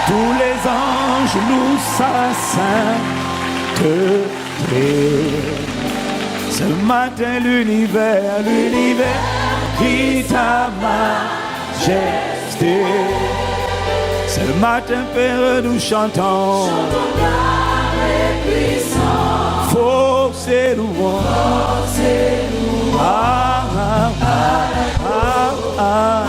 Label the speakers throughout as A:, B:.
A: Tous les anges louent sa sainteté. Ce matin, l'univers dit ta majesté. Ce matin, Père, nous chantons. Force et louange. Ah, ah, ah, ah, ah,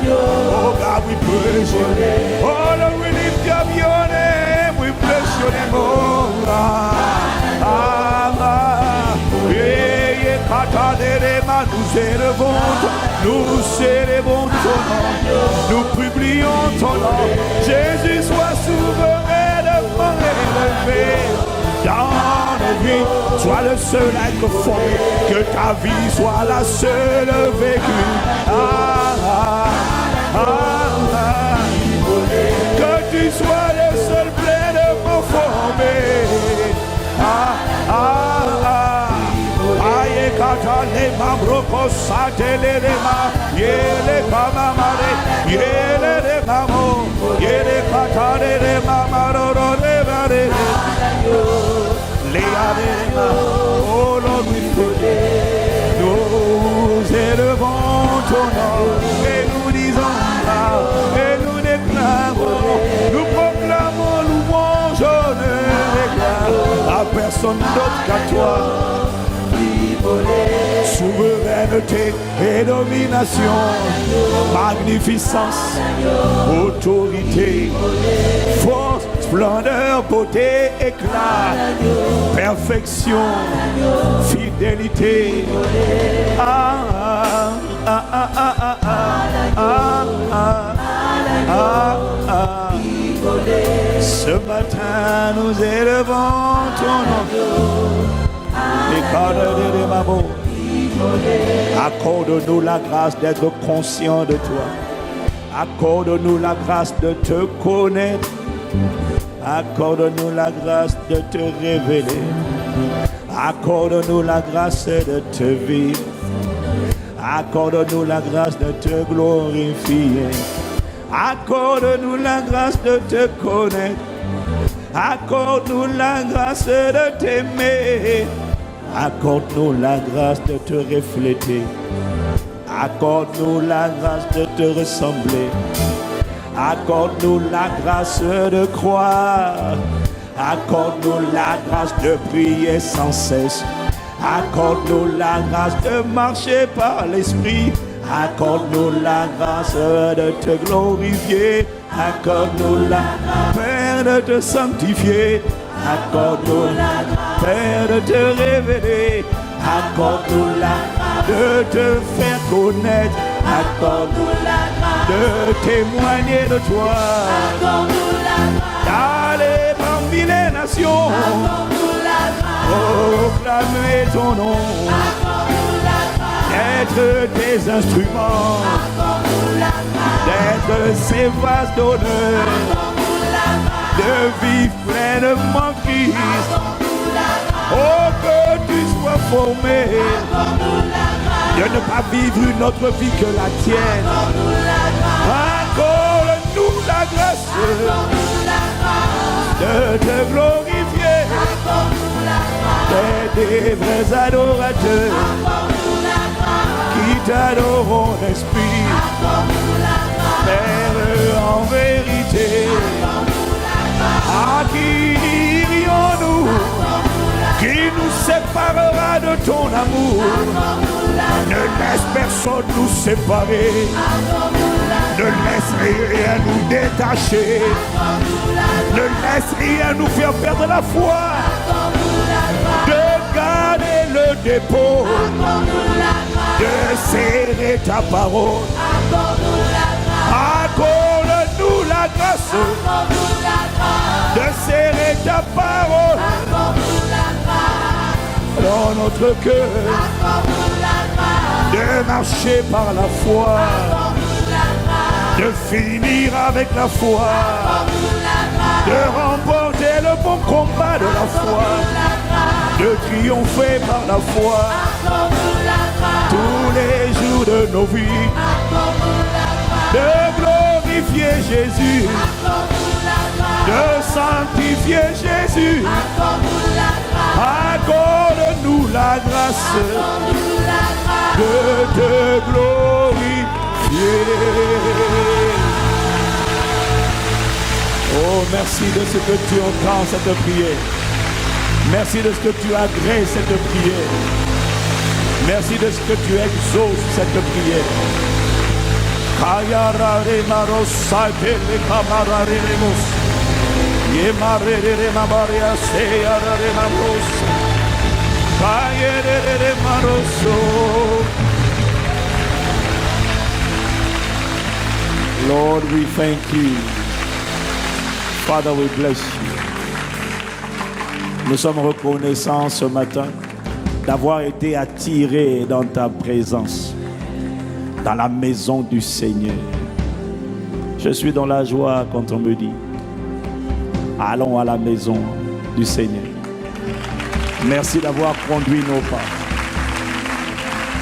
A: Oh God, we praise you. Oh Lord, we lift up your name. We bless your name, oh God. Nous célébrons ton nom. Nous publions ton nom. Jésus, sois souverainement élevé dans nos vies. Sois le seul à être formé. Que ta vie soit la seule vécue. Que tu sois le seul pleinement formé. Aye kata le mabroko satele le ma yele kama mare yele le mamo yele kata le mama ro le mare le arema. Oh Lord, we pray. Nous élevons ton nom et nous disons là et nous déclarons, nous proclamons louange, honneur à personne d'autre qu'à toi. Souveraineté et domination, magnificence, autorité, force, splendeur, beauté, éclat, perfection, fidélité. Ce matin nous élevons ton nom. Accorde-nous la grâce d'être conscient de toi. Accorde-nous la grâce de te connaître. Accorde-nous la grâce de te révéler. Accorde-nous la grâce de te vivre. Accorde-nous la grâce de te glorifier. Accorde-nous la grâce de te connaître. Accorde-nous la grâce de t'aimer. Accorde-nous la grâce de te refléter. Accorde-nous la grâce de te ressembler. Accorde-nous la grâce de croire. Accorde-nous la grâce de prier sans cesse. Accorde-nous la grâce de marcher par l'esprit. Accorde-nous la grâce de te glorifier. Accorde-nous la Père de te sanctifier. Accorde-nous la Père de te révéler. Accorde-nous la de te faire connaître. Accorde-nous la grâce de témoigner de toi. Accorde-nous la grâce d'aller parmi les nations. Accorde-nous la grâce proclamer ton nom. Accorde-nous la grâce d'être tes instruments. Accorde-nous la grâce d'être ces vases d'honneur. Accorde-nous la grâce de vivre pleinement Christ. Oh, que tu sois formé de ne pas vivre une autre vie que la tienne. Accorde-nous la grâce de te glorifier, d'être des vrais adorateurs qui t'adoreront l'esprit, Père en vérité. À qui irions-nous? Qui nous séparera de ton amour? Ne laisse personne nous séparer. Ne laisse rien nous détacher. Ne laisse rien nous faire perdre la foi. De garder le dépôt. De serrer ta parole. Accorde-nous la grâce de serrer ta parole dans notre cœur, de marcher par la foi, de finir avec la foi, de remporter le bon combat de la foi, de triompher par la foi tous les jours de nos vies, de glorifier Jésus, de sanctifier Jésus. Accorde-nous la grâce de te glorifier. Oh, merci de ce que tu entends cette prière. Merci de ce que tu agrées cette prière. Merci de ce que tu exauces cette prière. Kayarare marosate le kamarare lemos. Yemarere mabaria seyarare mamos. Kayerere maroso. Lord, we thank you. Father, we bless you. Nous sommes reconnaissants ce matin d'avoir été attirés dans ta présence, dans la maison du Seigneur. Je suis dans la joie quand on me dit allons à la maison du Seigneur. Merci d'avoir conduit nos pas.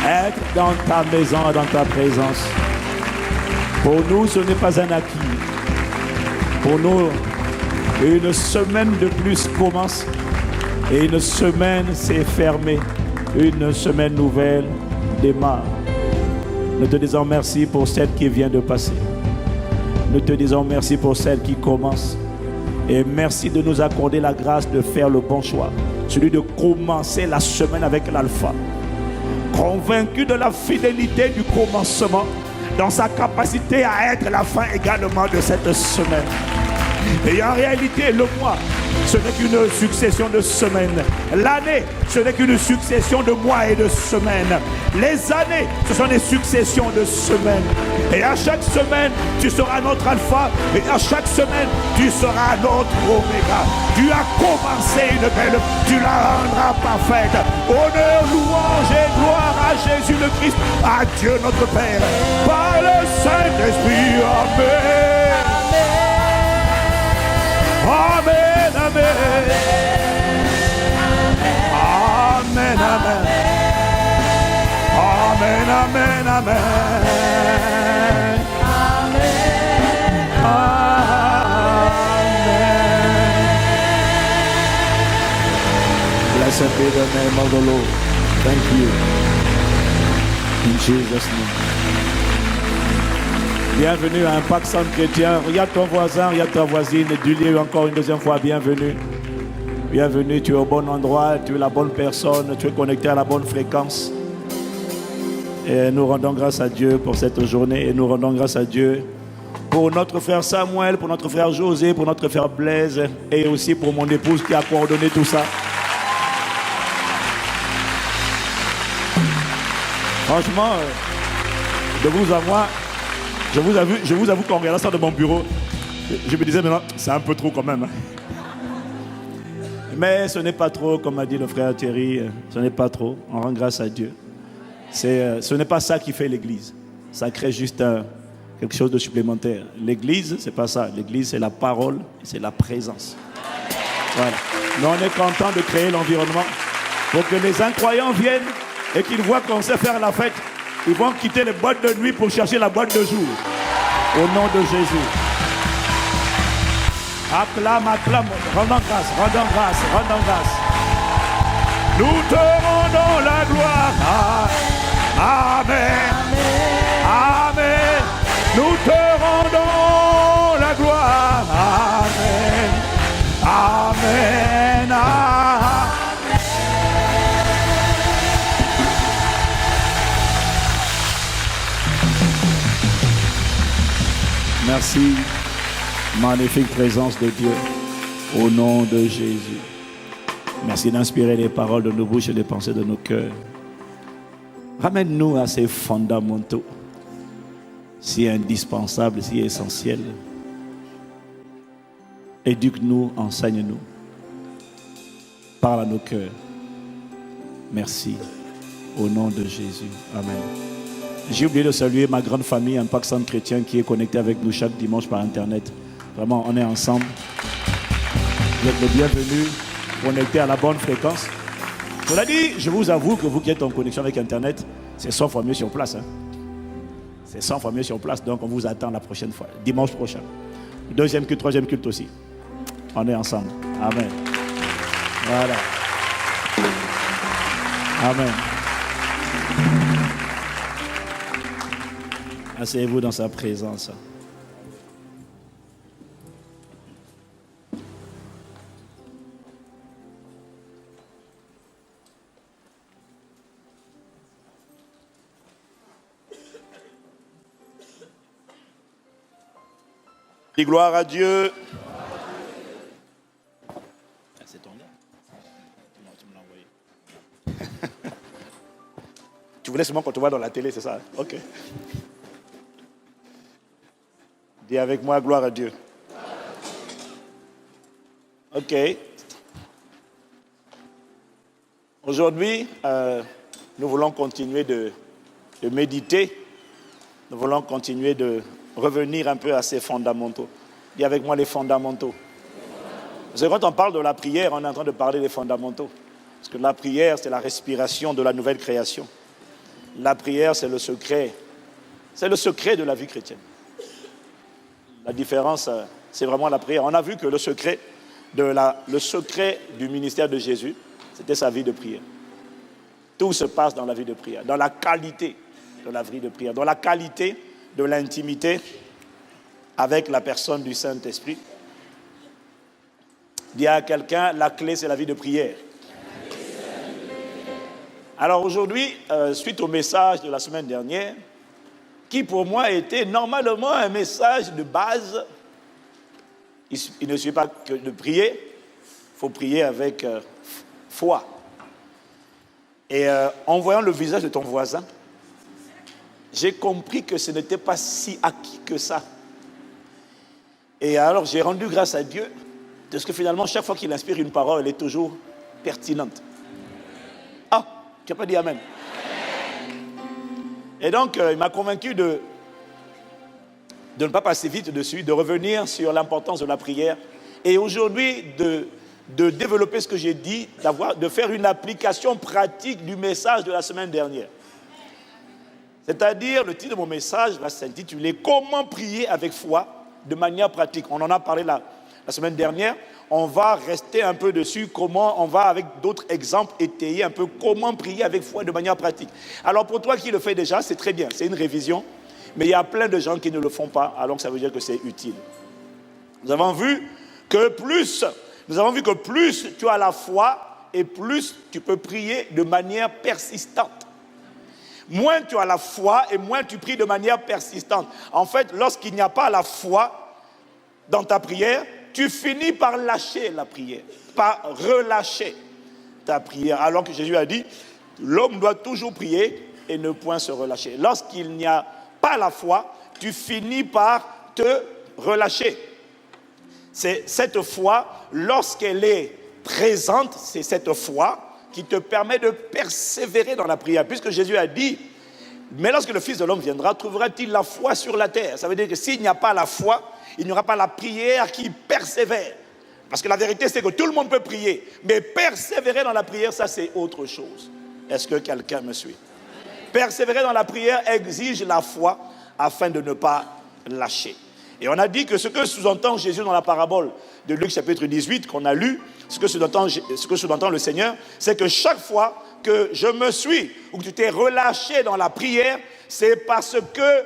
A: Être dans ta maison, dans ta présence, pour nous ce n'est pas un acquis. Pour nous, une semaine de plus commence et une semaine s'est fermée. Une semaine nouvelle démarre. Nous te disons merci pour celle qui vient de passer. Nous te disons merci pour celle qui commence. Et merci de nous accorder la grâce de faire le bon choix. Celui de commencer la semaine avec l'alpha. Convaincu de la fidélité du commencement, dans sa capacité à être la fin également de cette semaine. Et en réalité, le mois, ce n'est qu'une succession de semaines. L'année, ce n'est qu'une succession de mois et de semaines. Les années, ce sont des successions de semaines. Et à chaque semaine, tu seras notre alpha. Et à chaque semaine, tu seras notre oméga. Tu as commencé une belle, tu la rendras parfaite. Honneur, louange et gloire à Jésus le Christ, à Dieu notre Père, par le Saint-Esprit. Amen. Amen, amen. Amen, amen. Amen, amen, amen. Blessed be the name of the Lord. Thank you. In Jesus' name. Bienvenue à Impact Centre Chrétien. Regarde ton voisin, regarde ta voisine. Dis-lui encore une deuxième fois, bienvenue. Bienvenue, tu es au bon endroit, tu es la bonne personne, tu es connecté à la bonne fréquence. Et nous rendons grâce à Dieu pour cette journée. Et nous rendons grâce à Dieu pour notre frère Samuel, pour notre frère José, pour notre frère Blaise. Et aussi pour mon épouse qui a coordonné tout ça. Franchement, Je vous avoue qu'en regardant ça de mon bureau, je me disais maintenant, c'est un peu trop quand même. Mais ce n'est pas trop, comme a dit le frère Thierry, ce n'est pas trop. On rend grâce à Dieu. Ce n'est pas ça qui fait l'église. Ça crée juste quelque chose de supplémentaire. L'église, c'est pas ça. L'église, c'est la parole, c'est la présence. Voilà. Mais on est content de créer l'environnement pour que les incroyants viennent et qu'ils voient qu'on sait faire la fête. Ils vont quitter les boîtes de nuit pour chercher la boîte de jour. Au nom de Jésus. Acclame, acclame. Rendons grâce, rendons grâce, rendons grâce. Nous te rendons la gloire. Amen. Amen. Nous te rendons la gloire. Amen. Amen. Amen. Merci, magnifique présence de Dieu, au nom de Jésus. Merci d'inspirer les paroles de nos bouches et les pensées de nos cœurs. Ramène-nous à ces fondamentaux, si indispensables, si essentiels. Éduque-nous, enseigne-nous. Parle à nos cœurs. Merci, au nom de Jésus. Amen. J'ai oublié de saluer ma grande famille, Impact Centre Chrétien, qui est connectée avec nous chaque dimanche par Internet. Vraiment, on est ensemble. Vous êtes les bienvenus, connectés à la bonne fréquence. Cela dit, je vous avoue que vous qui êtes en connexion avec Internet, c'est 100 fois mieux sur place. C'est 100 fois mieux sur place, donc on vous attend la prochaine fois, dimanche prochain. Deuxième culte, troisième culte aussi. On est ensemble. Amen. Voilà. Amen. Asseyez-vous dans sa présence. Et gloire à Dieu. C'est ton gars. Tu me l'as envoyé. Tu voulais seulement qu'on te voit dans la télé, c'est ça? Ok. Dis avec moi, gloire à Dieu. Ok. Aujourd'hui, nous voulons continuer de méditer. Nous voulons continuer de revenir un peu à ces fondamentaux. Dis avec moi les fondamentaux. Parce que quand on parle de la prière, on est en train de parler des fondamentaux. Parce que la prière, c'est la respiration de la nouvelle création. La prière, c'est le secret. C'est le secret de la vie chrétienne. La différence, c'est vraiment la prière. On a vu que le secret du ministère de Jésus, c'était sa vie de prière. Tout se passe dans la vie de prière, dans la qualité de la vie de prière, dans la qualité de l'intimité avec la personne du Saint-Esprit. Dis à quelqu'un, la clé, c'est la vie de prière. Alors aujourd'hui, suite au message de la semaine dernière, qui pour moi était normalement un message de base. Il ne suffit pas que de prier, il faut prier avec foi. Et en voyant le visage de ton voisin, j'ai compris que ce n'était pas si acquis que ça. Et alors j'ai rendu grâce à Dieu, parce que finalement, chaque fois qu'il inspire une parole, elle est toujours pertinente. Ah, tu n'as pas dit Amen. Et donc, il m'a convaincu de ne pas passer vite dessus, de revenir sur l'importance de la prière. Et aujourd'hui, de développer ce que j'ai dit, de faire une application pratique du message de la semaine dernière. C'est-à-dire, le titre de mon message va s'intituler « Comment prier avec foi de manière pratique ». On en a parlé la semaine dernière. On va rester un peu dessus, comment on va, avec d'autres exemples, étayer un peu comment prier avec foi de manière pratique. Alors pour toi qui le fais déjà, c'est très bien, c'est une révision. Mais il y a plein de gens qui ne le font pas, alors ça veut dire que c'est utile. Nous avons vu que plus tu as la foi, et plus tu peux prier de manière persistante. Moins tu as la foi, et moins tu pries de manière persistante. En fait, lorsqu'il n'y a pas la foi dans ta prière, tu finis par lâcher la prière, par relâcher ta prière. Alors que Jésus a dit, l'homme doit toujours prier et ne point se relâcher. Lorsqu'il n'y a pas la foi, tu finis par te relâcher. C'est cette foi, lorsqu'elle est présente, c'est cette foi qui te permet de persévérer dans la prière. Puisque Jésus a dit, mais lorsque le Fils de l'homme viendra, trouvera-t-il la foi sur la terre? Ça veut dire que s'il n'y a pas la foi, il n'y aura pas la prière qui persévère. Parce que la vérité, c'est que tout le monde peut prier. Mais persévérer dans la prière, ça c'est autre chose. Est-ce que quelqu'un me suit? Persévérer dans la prière exige la foi afin de ne pas lâcher. Et on a dit que ce que sous-entend Jésus dans la parabole de Luc chapitre 18 qu'on a lu, ce que sous-entend le Seigneur, c'est que chaque fois que je me suis ou que tu t'es relâché dans la prière, c'est parce que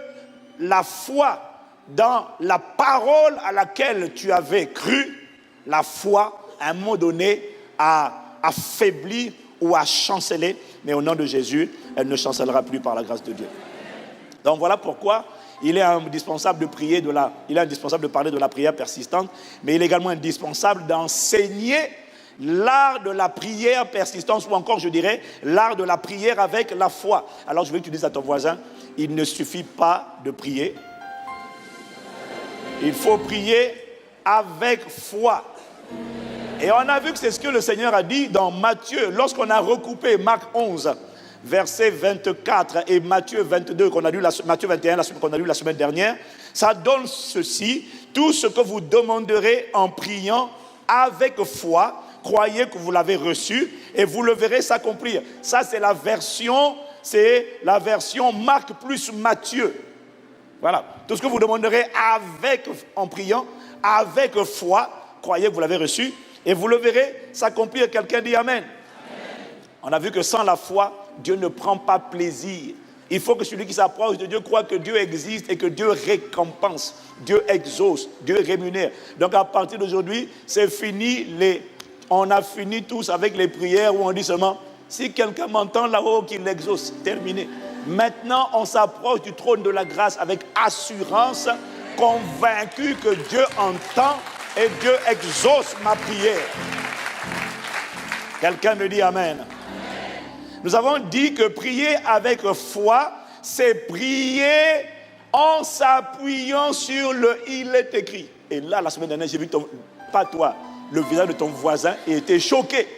A: la foi dans la parole à laquelle tu avais cru, la foi à un moment donné a affaibli ou a chancelé, mais au nom de Jésus, elle ne chancellera plus par la grâce de Dieu. Donc voilà pourquoi il est indispensable de prier il est indispensable de parler de la prière persistante, mais il est également indispensable d'enseigner l'art de la prière persistante, ou encore je dirais l'art de la prière avec la foi. Alors je veux que tu dises à ton voisin, il ne suffit pas de prier, il faut prier avec foi. Et on a vu que c'est ce que le Seigneur a dit dans Matthieu, lorsqu'on a recoupé Marc 11, verset 24 et Matthieu 22, Matthieu 21 qu'on a lu la semaine dernière, ça donne ceci: tout ce que vous demanderez en priant avec foi, croyez que vous l'avez reçu et vous le verrez s'accomplir. Ça c'est la version Marc plus Matthieu. Voilà, tout ce que vous demanderez en priant avec foi, croyez que vous l'avez reçu et vous le verrez s'accomplir. Quelqu'un dit Amen. Amen. On a vu que sans la foi, Dieu ne prend pas plaisir. Il faut que celui qui s'approche de Dieu croit que Dieu existe et que Dieu récompense, Dieu exauce, Dieu rémunère. Donc à partir d'aujourd'hui, c'est fini. On a fini tous avec les prières où on dit seulement, si quelqu'un m'entend là-haut, qu'il exauce. Terminé. Maintenant, on s'approche du trône de la grâce avec assurance, convaincu que Dieu entend et Dieu exauce ma prière. Quelqu'un me dit Amen. Nous avons dit que prier avec foi, c'est prier en s'appuyant sur le « il est écrit ». Et là, la semaine dernière, j'ai vu pas toi, le visage de ton voisin et était choqué.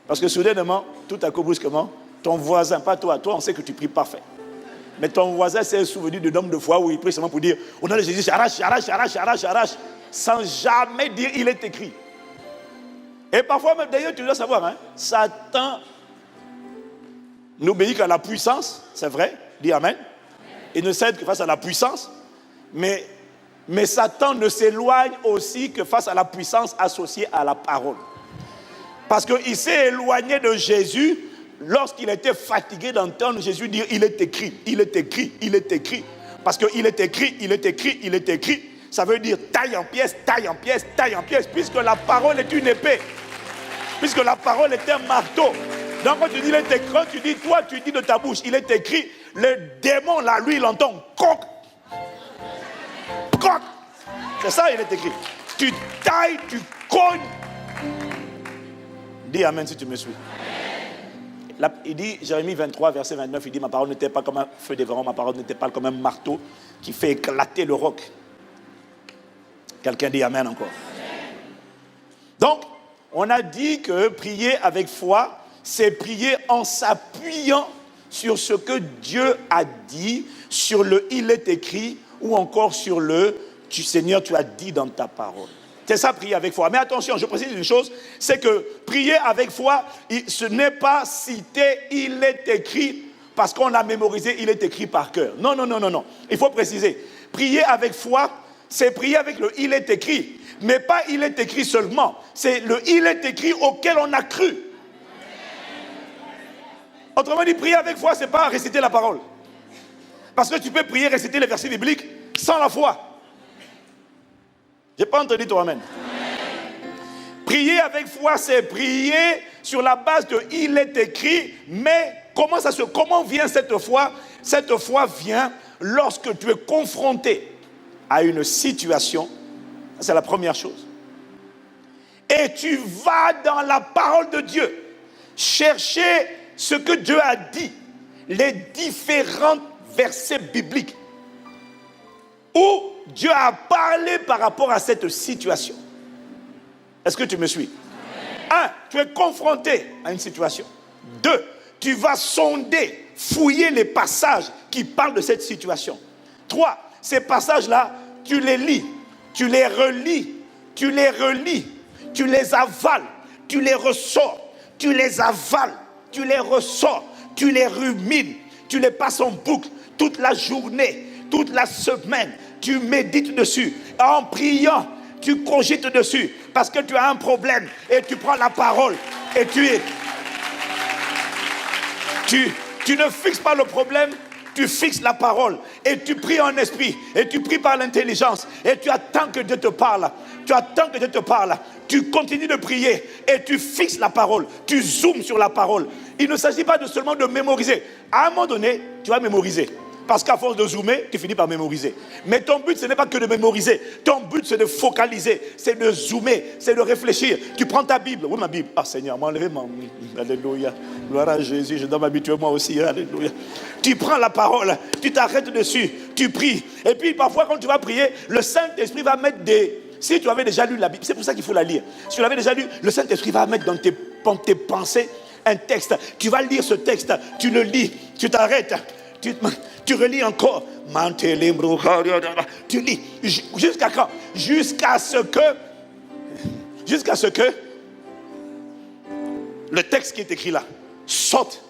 A: Parce que soudainement, tout à coup, brusquement, ton voisin, pas toi, on sait que tu pries parfait. Mais ton voisin s'est souvenu de nombre de fois où il prie seulement pour dire « au nom de Jésus, j'arrache », sans jamais dire « il est écrit ». Et parfois, même d'ailleurs, tu dois savoir, Satan n'obéit qu'à la puissance, c'est vrai, dis Amen. Il ne cède que face à la puissance, mais Satan ne s'éloigne aussi que face à la puissance associée à la parole. Parce qu'il s'est éloigné de Jésus lorsqu'il était fatigué d'entendre Jésus dire « il est écrit, il est écrit, il est écrit ». Parce qu'il est écrit, il est écrit, il est écrit. Ça veut dire taille en pièces, taille en pièces, taille en pièces, puisque la parole est une épée. Puisque la parole est un marteau. Donc quand tu dis il est écrit, tu dis, toi tu dis de ta bouche, il est écrit, le démon là, lui il entend, coq, coq. C'est ça, il est écrit. Tu tailles, tu cognes. Dis Amen si tu me suis. Là, il dit, Jérémie 23, verset 29, il dit, ma parole n'était pas comme un feu dévorant, ma parole n'était pas comme un marteau qui fait éclater le roc. Quelqu'un dit Amen encore. Donc, on a dit que prier avec foi, c'est prier en s'appuyant sur ce que Dieu a dit, sur le « il est écrit » ou encore sur le « Seigneur, tu as dit dans ta parole ». C'est ça, prier avec foi. Mais attention, je précise une chose, c'est que prier avec foi, ce n'est pas citer « il est écrit » parce qu'on l'a mémorisé, il est écrit par cœur. Non. Il faut préciser. Prier avec foi, c'est prier avec le « il est écrit ». Mais pas « il est écrit » seulement. C'est le « il est écrit » auquel on a cru. Autrement dit, prier avec foi, ce n'est pas réciter la parole. Parce que tu peux prier, réciter les versets bibliques sans la foi. Je n'ai pas entendu ton amen. Prier avec foi, c'est prier sur la base de « il est écrit », mais comment vient cette foi? Cette foi vient lorsque tu es confronté à une situation. C'est la première chose. Et tu vas dans la parole de Dieu chercher ce que Dieu a dit, les différentes versets bibliques où Dieu a parlé par rapport à cette situation. Est-ce que tu me suis? 1, tu es confronté à une situation. 2, tu vas sonder, fouiller les passages qui parlent de cette situation. 3, ces passages-là, tu les lis, tu les relis, tu les relis, tu les avales, tu les ressors, tu les avales, tu les ressors, tu les rumines, tu les passes en boucle toute la journée, toute la semaine, tu médites dessus. En priant, tu cogites dessus parce que tu as un problème et tu prends la parole et tu ne fixes pas le problème, tu fixes la parole et tu pries en esprit et tu pries par l'intelligence et tu attends que Dieu te parle. Tu attends que Dieu te parle. Tu continues de prier et tu fixes la parole. Tu zoomes sur la parole. Il ne s'agit pas seulement de mémoriser. À un moment donné, tu vas mémoriser. Parce qu'à force de zoomer, tu finis par mémoriser. Mais ton but, ce n'est pas que de mémoriser. Ton but, c'est de focaliser. C'est de zoomer. C'est de réfléchir. Tu prends ta Bible. Oui, ma Bible. Ah, Seigneur, m'enlève ma... Alléluia. Gloire à Jésus. Je dois m'habituer moi aussi. Alléluia. Tu prends la parole. Tu t'arrêtes dessus. Tu pries. Et puis, parfois, quand tu vas prier, le Saint-Esprit va mettre des... Si tu avais déjà lu la Bible, c'est pour ça qu'il faut la lire. Si tu l'avais déjà lu, le Saint-Esprit va mettre dans tes pensées un texte. Tu vas lire ce texte. Tu le lis. Tu t'arrêtes. Tu relis encore. Tu lis. Jusqu'à quand? Jusqu'à ce que le texte qui est écrit là sorte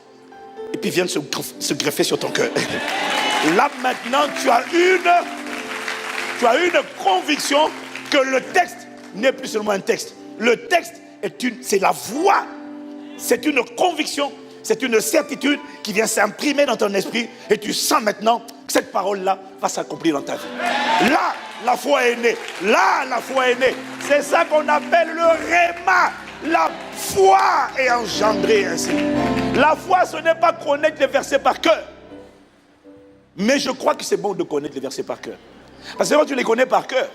A: et puis vienne se greffer sur ton cœur. Là maintenant, tu as une conviction que le texte n'est plus seulement un texte. Le texte c'est la voix. C'est une conviction. C'est une certitude qui vient s'imprimer dans ton esprit et tu sens maintenant que cette parole-là va s'accomplir dans ta vie. Là, la foi est née. Là, la foi est née. C'est ça qu'on appelle le réma. La foi est engendrée ainsi. La foi, ce n'est pas connaître les versets par cœur. Mais je crois que c'est bon de connaître les versets par cœur. Parce que quand tu les connais par cœur,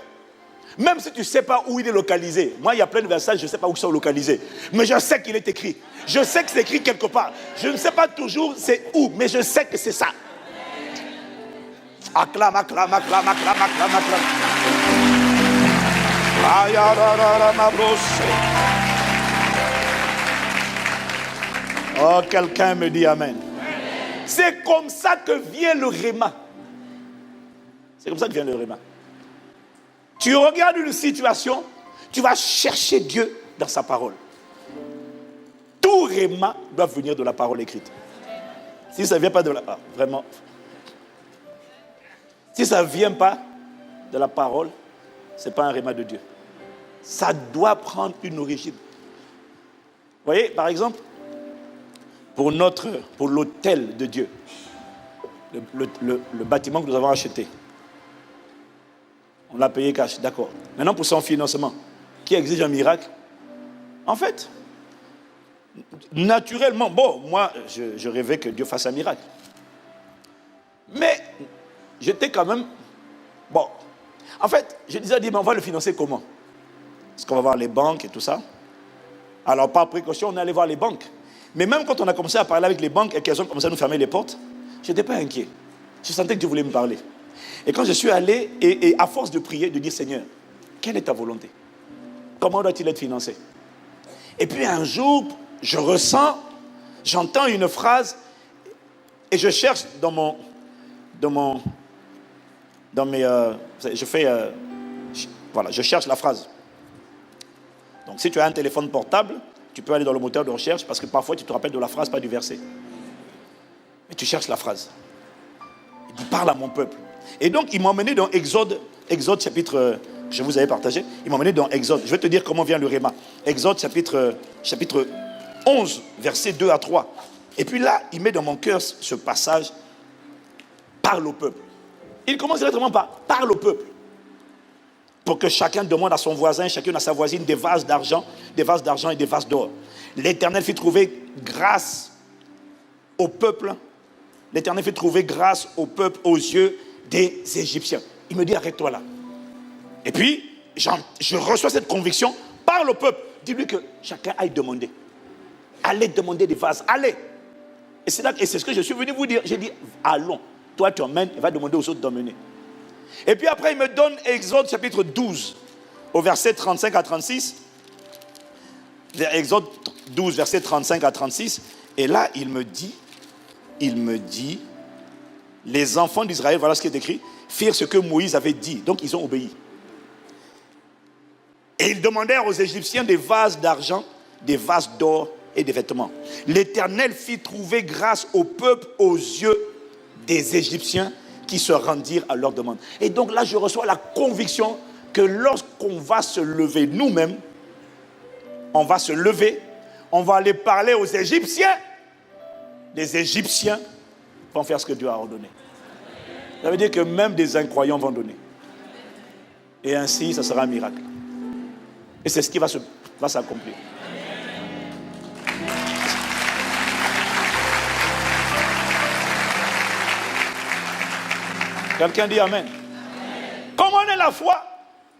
A: même si tu ne sais pas où il est localisé. Moi, il y a plein de versets, je ne sais pas où ils sont localisés. Mais je sais qu'il est écrit. Je sais que c'est écrit quelque part. Je ne sais pas toujours c'est où, mais je sais que c'est ça. Acclame, acclame, acclame, acclame, acclame, acclame. Oh, quelqu'un me dit amen. C'est comme ça que vient le réma. C'est comme ça que vient le réma. Tu regardes une situation, tu vas chercher Dieu dans sa parole. Tout réma doit venir de la parole écrite. Si ça ne vient pas de la... Ah, vraiment. Si ça ne vient pas de la parole, ce n'est pas un réma de Dieu. Ça doit prendre une origine. Vous voyez, par exemple, pour l'autel de Dieu, le bâtiment que nous avons acheté, on l'a payé cash, d'accord. Maintenant, pour son financement, qui exige un miracle, en fait, naturellement, bon, moi, je rêvais que Dieu fasse un miracle. Mais, j'étais quand même, bon, en fait, je disais, mais on va le financer comment? Parce qu'on va voir les banques et tout ça. Alors, par précaution, on est allé voir les banques. Mais même quand on a commencé à parler avec les banques et qu'elles ont commencé à nous fermer les portes, je n'étais pas inquiet. Je sentais que Dieu voulait me parler. Et quand je suis allé, et à force de prier, de dire, Seigneur, quelle est ta volonté? Comment doit-il être financé? Et puis un jour, je ressens, j'entends une phrase, et je cherche je cherche la phrase. Donc si tu as un téléphone portable, tu peux aller dans le moteur de recherche, parce que parfois tu te rappelles de la phrase, pas du verset. Mais tu cherches la phrase. Il dit, parle à mon peuple. Et donc, il m'a emmené dans Exode chapitre, je vous avais partagé, il m'a emmené dans Exode. Je vais te dire comment vient le réma. Exode chapitre 11, versets 2 à 3. Et puis là, il met dans mon cœur ce passage, parle au peuple. Il commence directement par, parle au peuple. Pour que chacun demande à son voisin, chacune à sa voisine des vases d'argent et des vases d'or. L'Éternel fit trouver grâce au peuple. L'Éternel fait trouver grâce au peuple aux yeux des Égyptiens. Il me dit, arrête-toi là. Et puis, je reçois cette conviction, parle au peuple. Dis-lui que chacun aille demander. Allez demander des vases, allez. Et c'est ce que je suis venu vous dire. J'ai dit, allons. toi tu emmènes, il va demander aux autres d'emmener. Et puis après, il me donne Exode chapitre 12, au verset 35 à 36. Exode 12, verset 35 à 36. Et là, il me dit, les enfants d'Israël, voilà ce qui est écrit, firent ce que Moïse avait dit. Donc, ils ont obéi. Et ils demandèrent aux Égyptiens des vases d'argent, des vases d'or et des vêtements. L'Éternel fit trouver grâce au peuple aux yeux des Égyptiens qui se rendirent à leur demande. Et donc là, je reçois la conviction que lorsqu'on va se lever nous-mêmes, on va se lever, on va aller parler aux Égyptiens, les Égyptiens vont faire ce que Dieu a ordonné. Ça veut dire que même des incroyants vont donner. Et ainsi, ça sera un miracle. Et c'est ce qui va s'accomplir. Quelqu'un dit Amen. Comment est la foi?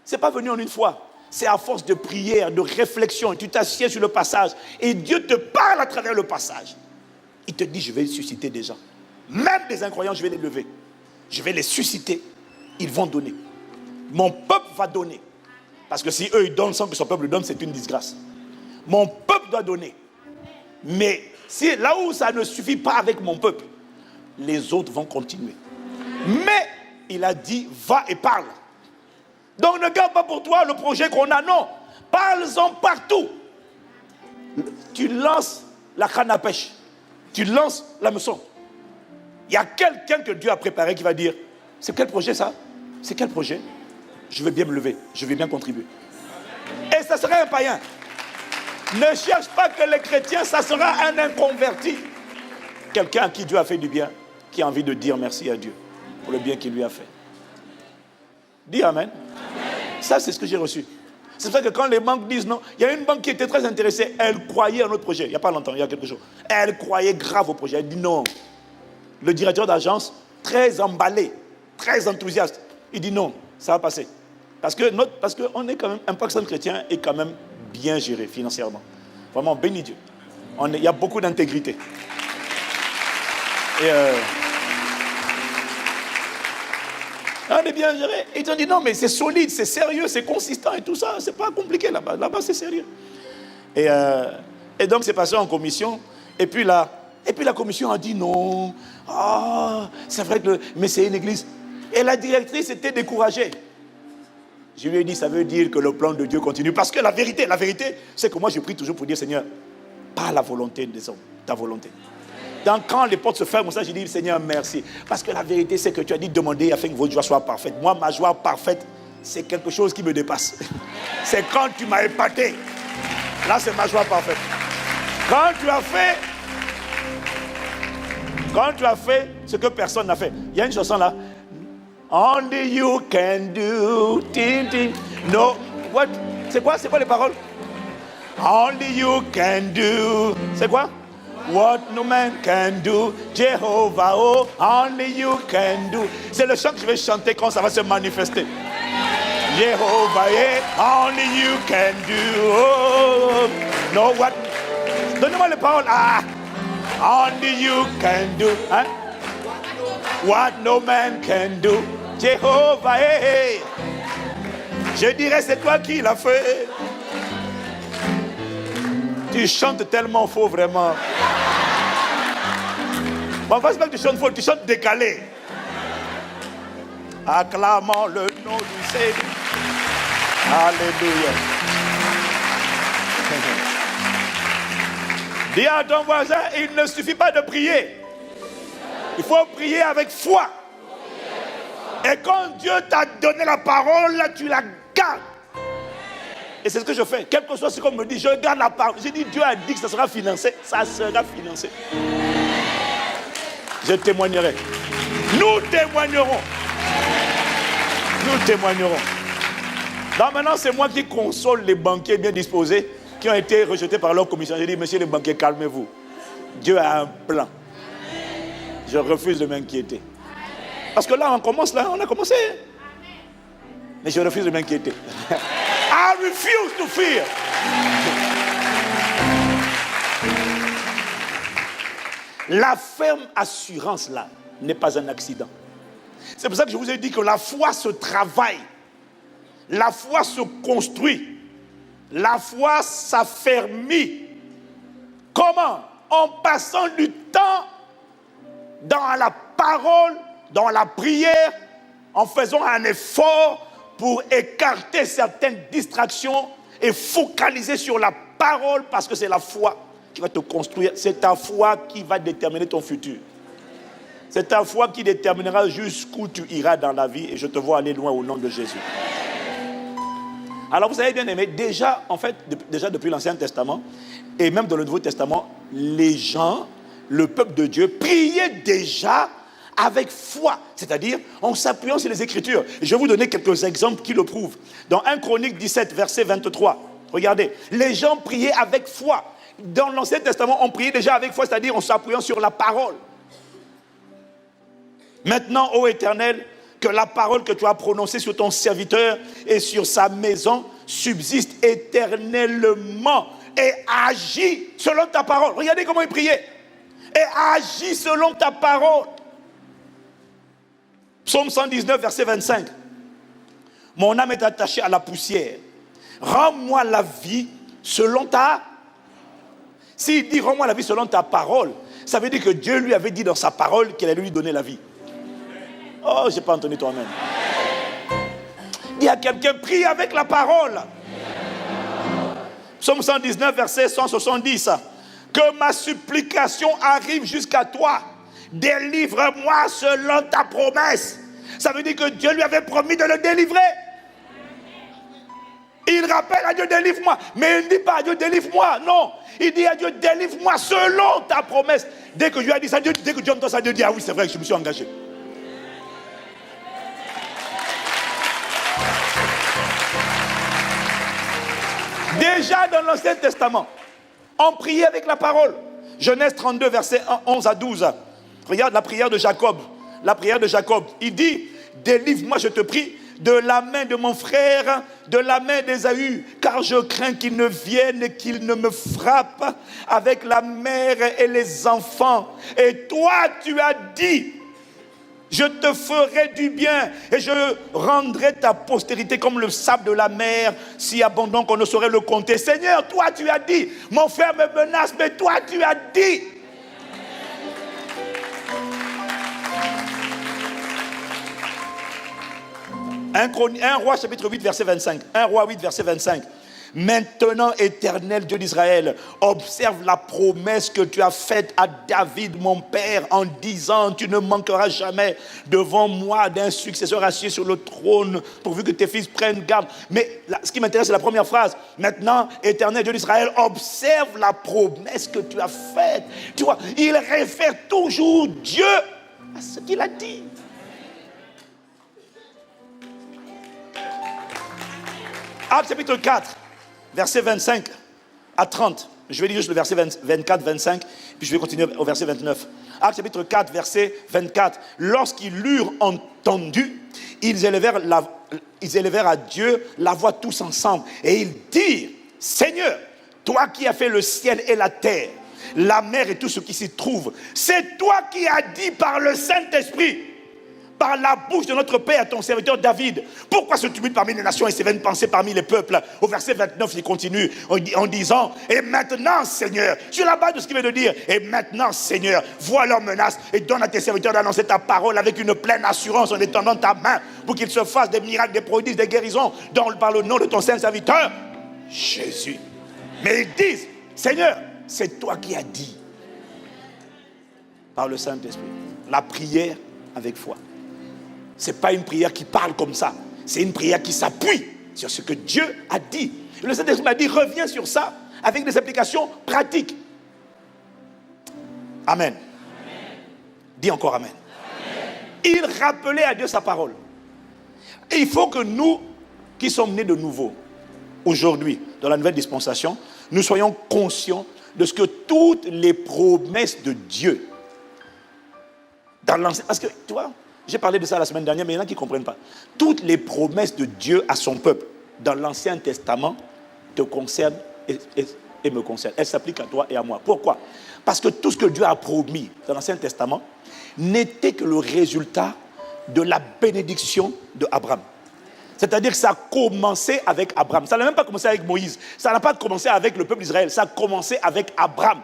A: Ce n'est pas venu en une fois. C'est à force de prière, de réflexion. Tu t'assieds sur le passage et Dieu te parle à travers le passage. Il te dit, je vais susciter des gens. Même des incroyants, je vais les lever. Je vais les susciter. Ils vont donner. Mon peuple va donner. Parce que si eux, ils donnent sans que son peuple donne, c'est une disgrâce. Mon peuple doit donner. Mais si, là où ça ne suffit pas avec mon peuple, les autres vont continuer. Mais il a dit, va et parle. Donc ne garde pas pour toi le projet qu'on a, non. Parle-en partout. Tu lances la canne à pêche. Tu lances l'hameçon. Il y a quelqu'un que Dieu a préparé qui va dire, c'est quel projet ça? C'est quel projet? Je veux bien me lever, je veux bien contribuer. Et ça sera un païen. Ne cherche pas que les chrétiens, ça sera un inconverti. Quelqu'un à qui Dieu a fait du bien, qui a envie de dire merci à Dieu pour le bien qu'il lui a fait. Dis Amen. Ça, c'est ce que j'ai reçu. C'est pour ça que quand les banques disent non, il y a une banque qui était très intéressée, elle croyait à notre projet. Il n'y a pas longtemps, il y a quelques jours. Elle croyait grave au projet. Elle dit non. Le directeur d'agence, très emballé, très enthousiaste, il dit non, ça va passer. Parce que on est quand même, Impact Centre Chrétien est quand même bien géré financièrement. Vraiment, béni Dieu. Il y a beaucoup d'intégrité. Et on est bien géré. Et ils ont dit non, mais c'est solide, c'est sérieux, c'est consistant et tout ça. C'est pas compliqué là-bas. Là-bas, c'est sérieux. Et donc, c'est passé en commission. Et puis la commission a dit non. Ah, c'est vrai que mais c'est une église. Et la directrice était découragée. Je lui ai dit, ça veut dire que le plan de Dieu continue. Parce que la vérité, c'est que moi, je prie toujours pour dire, Seigneur, pas la volonté des hommes, ta volonté. Donc, quand les portes se ferment, ça, je dis, Seigneur, merci. Parce que la vérité, c'est que tu as dit, demandez afin que votre joie soit parfaite. Moi, ma joie parfaite, c'est quelque chose qui me dépasse. C'est quand tu m'as épaté. Là, c'est ma joie parfaite. Quand tu as fait ce que personne n'a fait. Il y a une chanson là. Only you can do. No. What? C'est quoi les paroles? Only you can do. C'est quoi? What no man can do. Jehovah, oh, only you can do. C'est le chant que je vais chanter quand ça va se manifester. Jehovah, yeah, only you can do. Oh, no, what? Donnez-moi les paroles. Ah, only you can do. Hein? What no man can do. Jehovah, hey, hey. Je dirais, c'est toi qui l'as fait. Tu chantes tellement faux, vraiment. Bon, c'est pas que tu chantes faux, tu chantes décalé. Acclamons le nom du Seigneur. Alléluia. Dis à ton voisin, il ne suffit pas de prier. Il faut prier avec foi. Et quand Dieu t'a donné la parole, là, tu la gardes. Et c'est ce que je fais. Quel que soit ce qu'on me dit, je garde la parole. J'ai dit, Dieu a dit que ça sera financé. Ça sera financé. Je témoignerai. Nous témoignerons. Nous témoignerons. Donc maintenant, c'est moi qui console les banquiers bien disposés qui ont été rejetés par leur commission. J'ai dit, monsieur les banquiers, calmez-vous. Dieu a un plan. Je refuse de m'inquiéter. Parce que là, on a commencé. Mais je refuse de m'inquiéter. I refuse to fear. La ferme assurance là, n'est pas un accident. C'est pour ça que je vous ai dit que la foi se travaille. La foi se construit. La foi s'affermit. Comment? En passant du temps dans la parole, dans la prière, en faisant un effort pour écarter certaines distractions et focaliser sur la parole, parce que c'est la foi qui va te construire. C'est ta foi qui va déterminer ton futur. C'est ta foi qui déterminera jusqu'où tu iras dans la vie, et je te vois aller loin au nom de Jésus. Alors vous savez bien aimé, déjà depuis l'Ancien Testament et même dans le Nouveau Testament, les gens, le peuple de Dieu, priaient déjà avec foi, c'est-à-dire en s'appuyant sur les Écritures. Je vais vous donner quelques exemples qui le prouvent. Dans 1 Chronique 17, verset 23, regardez, les gens priaient avec foi. Dans l'Ancien Testament, on priait déjà avec foi, c'est-à-dire en s'appuyant sur la parole. Maintenant, ô Éternel, que la parole que tu as prononcée sur ton serviteur et sur sa maison subsiste éternellement et agit selon ta parole. Regardez comment il priait. Et agit selon ta parole. Psaume 119, verset 25. Mon âme est attachée à la poussière. Rends-moi la vie selon ta... S'il dit rends-moi la vie selon ta parole, ça veut dire que Dieu lui avait dit dans sa parole qu'il allait lui donner la vie. Oh, je n'ai pas entendu toi-même. Il y a quelqu'un, prie avec la parole. Psaume 119, verset 170. Que ma supplication arrive jusqu'à toi. Délivre-moi selon ta promesse. Ça veut dire que Dieu lui avait promis de le délivrer. Il rappelle à Dieu, délivre-moi. Mais il ne dit pas à Dieu, délivre-moi. Non. Il dit à Dieu, délivre-moi selon ta promesse. Dès que Dieu a dit ça, dès que Dieu entend ça, Dieu dit, ah oui, c'est vrai que je me suis engagé. Déjà dans l'Ancien Testament, on priait avec la parole. Genèse 32, versets 11 à 12. Regarde la prière de Jacob. La prière de Jacob. Il dit, délivre-moi, je te prie, de la main de mon frère, de la main d'Ésaü, car je crains qu'il ne vienne et qu'il ne me frappe avec la mère et les enfants. Et toi, tu as dit, je te ferai du bien et je rendrai ta postérité comme le sable de la mer, si abondant qu'on ne saurait le compter. Seigneur, toi tu as dit, mon frère me menace, mais toi tu as dit. Un roi chapitre 8 verset 25. 1 roi 8 verset 25. Maintenant, Éternel Dieu d'Israël, observe la promesse que tu as faite à David, mon père, en disant, tu ne manqueras jamais devant moi d'un successeur assis sur le trône, pourvu que tes fils prennent garde. Mais là, ce qui m'intéresse, c'est la première phrase. Maintenant, Éternel Dieu d'Israël, observe la promesse que tu as faite. Tu vois, il réfère toujours Dieu à ce qu'il a dit. Actes chapitre 4. Verset 25 à 30. Je vais lire juste le verset 24, 25, puis je vais continuer au verset 29. Actes chapitre 4, verset 24. Lorsqu'ils l'eurent entendu, ils élevèrent à Dieu la voix tous ensemble. Et ils dirent, Seigneur, toi qui as fait le ciel et la terre, la mer et tout ce qui s'y trouve, c'est toi qui as dit par le Saint-Esprit, par la bouche de notre Père, ton serviteur David. Pourquoi ce tumulte parmi les nations et ces vaines pensées parmi les peuples? Au verset 29, il continue en disant, et maintenant, Seigneur, sur la base de ce qu'il vient de dire, et maintenant, Seigneur, vois leurs menaces et donne à tes serviteurs d'annoncer ta parole avec une pleine assurance en étendant ta main pour qu'ils se fassent des miracles, des prodiges, des guérisons par le nom de ton saint serviteur, Jésus. Mais ils disent, Seigneur, c'est toi qui as dit par le Saint-Esprit. La prière avec foi. Ce n'est pas une prière qui parle comme ça. C'est une prière qui s'appuie sur ce que Dieu a dit. Et le Saint-Esprit m'a dit, reviens sur ça avec des applications pratiques. Amen. Amen. Dis encore amen. Amen. Il rappelait à Dieu sa parole. Et il faut que nous, qui sommes nés de nouveau, aujourd'hui, dans la nouvelle dispensation, nous soyons conscients de ce que toutes les promesses de Dieu, dans l'ancien... Parce que, tu vois, j'ai parlé de ça la semaine dernière, mais il y en a qui ne comprennent pas. Toutes les promesses de Dieu à son peuple, dans l'Ancien Testament, te concernent et me concernent. Elles s'appliquent à toi et à moi. Pourquoi? Parce que tout ce que Dieu a promis dans l'Ancien Testament, n'était que le résultat de la bénédiction d'Abraham. C'est-à-dire que ça a commencé avec Abraham. Ça n'a même pas commencé avec Moïse. Ça n'a pas commencé avec le peuple d'Israël. Ça a commencé avec Abraham.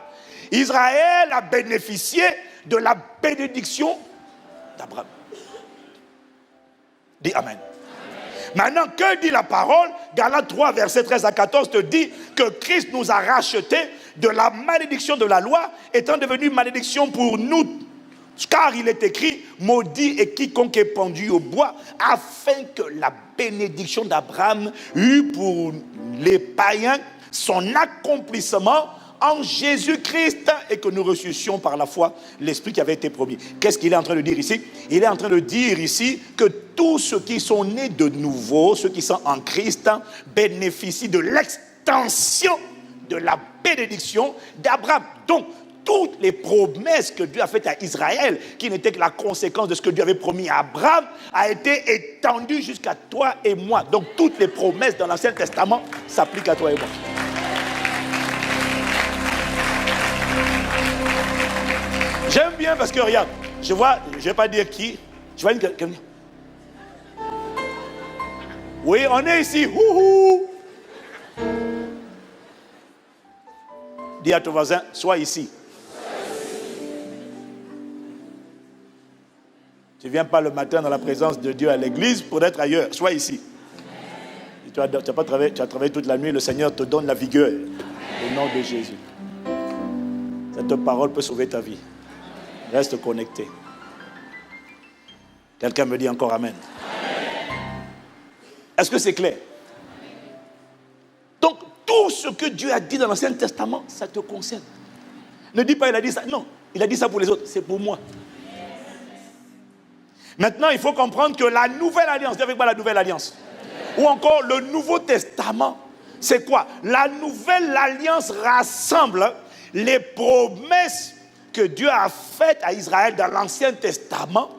A: Israël a bénéficié de la bénédiction d'Abraham. Dis Amen. Maintenant, que dit la parole? Galates 3, versets 13 à 14 te dit que Christ nous a rachetés de la malédiction de la loi, étant devenu malédiction pour nous. Car il est écrit, maudit est quiconque est pendu au bois, afin que la bénédiction d'Abraham eût pour les païens son accomplissement en Jésus-Christ et que nous ressuscitions par la foi l'Esprit qui avait été promis. Qu'est-ce qu'il est en train de dire ici? Il est en train de dire ici que tous ceux qui sont nés de nouveau, ceux qui sont en Christ, bénéficient de l'extension de la bénédiction d'Abraham. Donc, toutes les promesses que Dieu a faites à Israël, qui n'étaient que la conséquence de ce que Dieu avait promis à Abraham, a été étendues jusqu'à toi et moi. Donc, toutes les promesses dans l'Ancien Testament s'appliquent à toi et moi. J'aime bien parce que regarde, je vois, je ne vais pas dire qui, je vois quelqu'un. Oui, on est ici. Houhou. Dis à ton voisin, sois ici. Tu ne viens pas le matin dans la présence de Dieu à l'église pour être ailleurs. Sois ici. Et tu as travaillé toute la nuit, le Seigneur te donne la vigueur. Au nom de Jésus. Cette parole peut sauver ta vie. Reste connecté. Quelqu'un me dit encore Amen. Est-ce que c'est clair? Donc, tout ce que Dieu a dit dans l'Ancien Testament, ça te concerne. Ne dis pas il a dit ça. Non, il a dit ça pour les autres. C'est pour moi. Maintenant, il faut comprendre que la nouvelle alliance, dis avec moi la nouvelle alliance, ou encore le Nouveau Testament, c'est quoi? La nouvelle alliance rassemble les promesses que Dieu a faites à Israël dans l'Ancien Testament,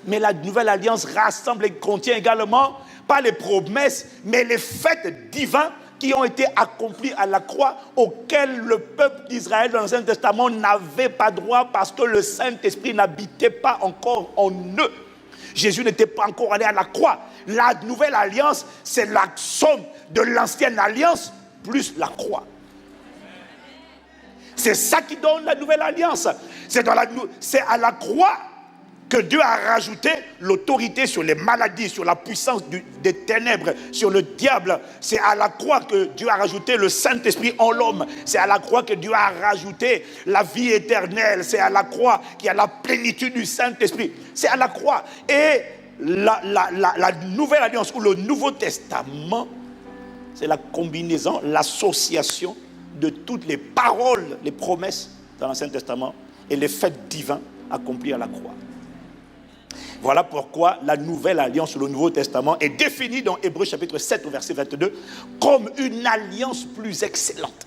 A: mais la nouvelle alliance rassemble et contient également, pas les promesses, mais les faits divins qui ont été accomplis à la croix, auxquels le peuple d'Israël dans l'Ancien Testament n'avait pas droit parce que le Saint-Esprit n'habitait pas encore en eux. Jésus n'était pas encore allé à la croix. La nouvelle alliance, c'est la somme de l'ancienne alliance plus la croix. C'est ça qui donne la nouvelle alliance. C'est à la croix que Dieu a rajouté l'autorité sur les maladies, sur la puissance des ténèbres, sur le diable. C'est à la croix que Dieu a rajouté le Saint-Esprit en l'homme. C'est à la croix que Dieu a rajouté la vie éternelle. C'est à la croix qu'il y a la plénitude du Saint-Esprit. C'est à la croix. Et la nouvelle alliance ou le Nouveau Testament, c'est la combinaison, l'association de toutes les paroles, les promesses dans l'Ancien Testament et les faits divins accomplis à la croix. Voilà pourquoi la nouvelle alliance ou le Nouveau Testament est définie dans Hébreux chapitre 7 au verset 22 comme une alliance plus excellente.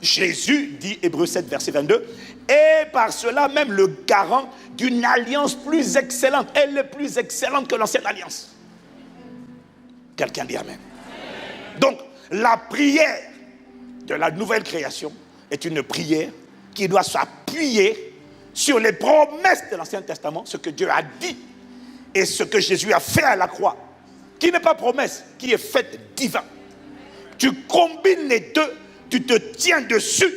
A: Jésus, dit Hébreux 7 verset 22, est par cela même le garant d'une alliance plus excellente. Elle est plus excellente que l'ancienne alliance. Quelqu'un dit Amen. Donc, la prière de la nouvelle création est une prière qui doit s'appuyer sur les promesses de l'Ancien Testament, ce que Dieu a dit et ce que Jésus a fait à la croix, qui n'est pas promesse, qui est fait divin. Tu combines les deux, tu te tiens dessus,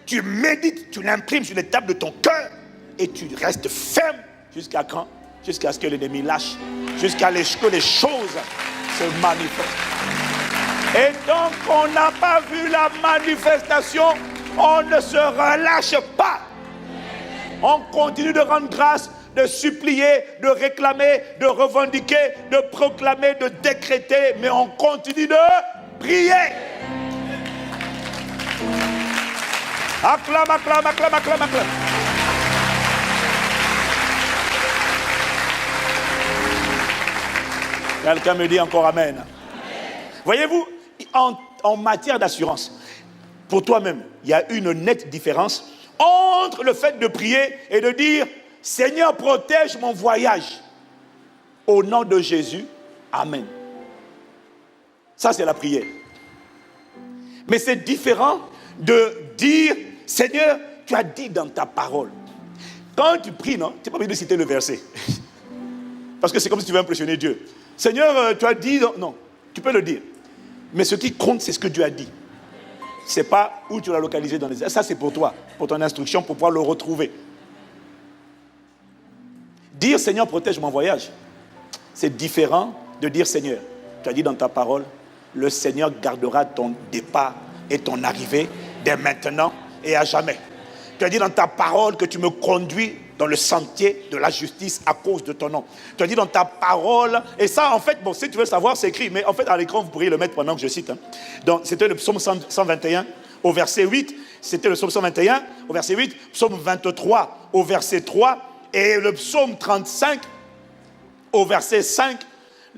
A: tu médites, tu l'imprimes sur les tables de ton cœur et tu restes ferme jusqu'à quand? Jusqu'à ce que l'ennemi lâche, jusqu'à ce que les choses se manifestent. Et tant qu'on n'a pas vu la manifestation, on ne se relâche pas. On continue de rendre grâce, de supplier, de réclamer, de revendiquer, de proclamer, de décréter, mais on continue de prier. Acclame, acclame, acclame, acclame, acclame. Quelqu'un me dit encore Amen. Voyez-vous, en matière d'assurance, pour toi-même, il y a une nette différence entre le fait de prier et de dire « Seigneur, protège mon voyage. Au nom de Jésus, Amen. » Ça, c'est la prière. Mais c'est différent de dire « Seigneur, tu as dit dans ta parole Quand tu pries, non, tu n'es pas obligé de citer le verset. Parce que c'est comme si tu veux impressionner Dieu. Seigneur, tu as dit... Non, tu peux le dire. Mais ce qui compte, c'est ce que Dieu a dit. Ce n'est pas où tu l'as localisé dans les... Ça, c'est pour toi, pour ton instruction, pour pouvoir le retrouver. Dire Seigneur, protège mon voyage, c'est différent de dire Seigneur. Tu as dit dans ta parole, le Seigneur gardera ton départ et ton arrivée dès maintenant et à jamais. Tu as dit dans ta parole que tu me conduis dans le sentier de la justice à cause de ton nom. Tu as dit dans ta parole, et ça en fait, bon, si tu veux savoir, c'est écrit, mais en fait à l'écran vous pourriez le mettre pendant que je cite. Donc c'était le psaume 121 au verset 8, c'était le psaume 121 au verset 8, psaume 23 au verset 3, et le psaume 35 au verset 5,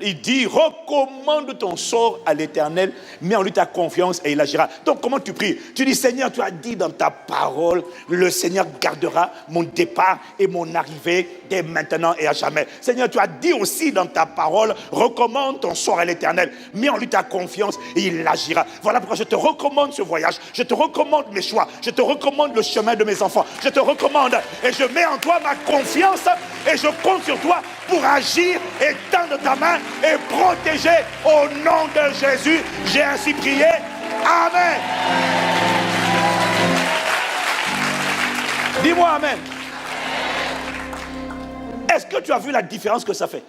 A: il dit, recommande ton sort à l'Éternel, mets en lui ta confiance et il agira. Donc comment tu pries? Tu dis, Seigneur, tu as dit dans ta parole, le Seigneur gardera mon départ et mon arrivée dès maintenant et à jamais. Seigneur, tu as dit aussi dans ta parole, recommande ton sort à l'Éternel, mets en lui ta confiance et il agira. Voilà pourquoi je te recommande ce voyage, je te recommande mes choix, je te recommande le chemin de mes enfants, je te recommande et je mets en toi ma confiance et je compte sur toi pour agir et tendre ta main et protéger au nom de Jésus. J'ai ainsi prié. Amen. Dis-moi Amen. Est-ce que tu as vu la différence que ça fait?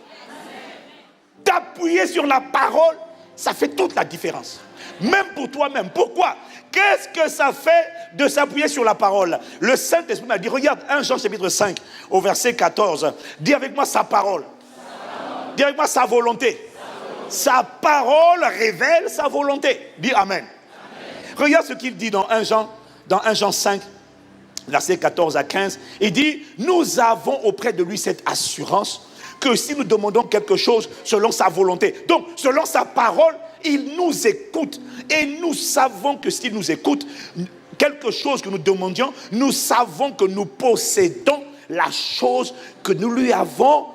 A: D'appuyer sur la parole, ça fait toute la différence. Même pour toi-même. Pourquoi? Qu'est-ce que ça fait de s'appuyer sur la parole? Le Saint-Esprit m'a dit, regarde 1 Jean chapitre 5 au verset 14. Dis avec moi sa parole. Dis avec moi sa volonté. Sa parole révèle sa volonté. Dis Amen. Regarde ce qu'il dit dans 1 Jean 5, versets 14 à 15. Il dit, nous avons auprès de lui cette assurance que si nous demandons quelque chose selon sa volonté, donc selon sa parole, il nous écoute. Et nous savons que s'il nous écoute, quelque chose que nous demandions, nous savons que nous possédons la chose que nous lui avons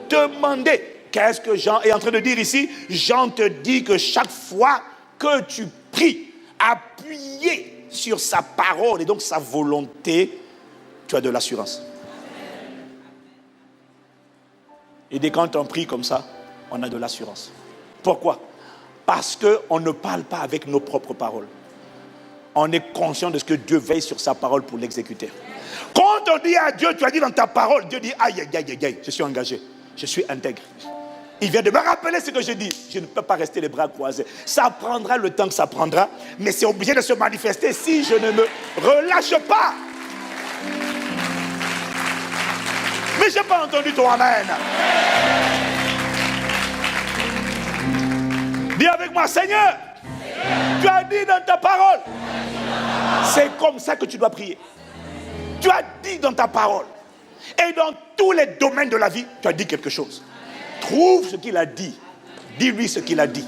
A: demandée. Qu'est-ce que Jean est en train de dire ici? Jean te dit que chaque fois que tu pries, appuyé sur sa parole et donc sa volonté, tu as de l'assurance. Et dès quand on prie comme ça, on a de l'assurance. Pourquoi? Parce qu'on ne parle pas avec nos propres paroles. On est conscient de ce que Dieu veille sur sa parole pour l'exécuter. Quand on dit à Dieu, tu as dit dans ta parole, Dieu dit, aïe, aïe, aïe, aïe, je suis engagé, je suis intègre. Il vient de me rappeler ce que je dis. Je ne peux pas rester les bras croisés. Ça prendra le temps que ça prendra, mais c'est obligé de se manifester si je ne me relâche pas. Mais je n'ai pas entendu ton Amen. Dis avec moi, Seigneur, tu as dit dans ta parole. C'est comme ça que tu dois prier. Tu as dit dans ta parole. Et dans tous les domaines de la vie, tu as dit quelque chose. Trouve ce qu'il a dit. Dis-lui ce qu'il a dit.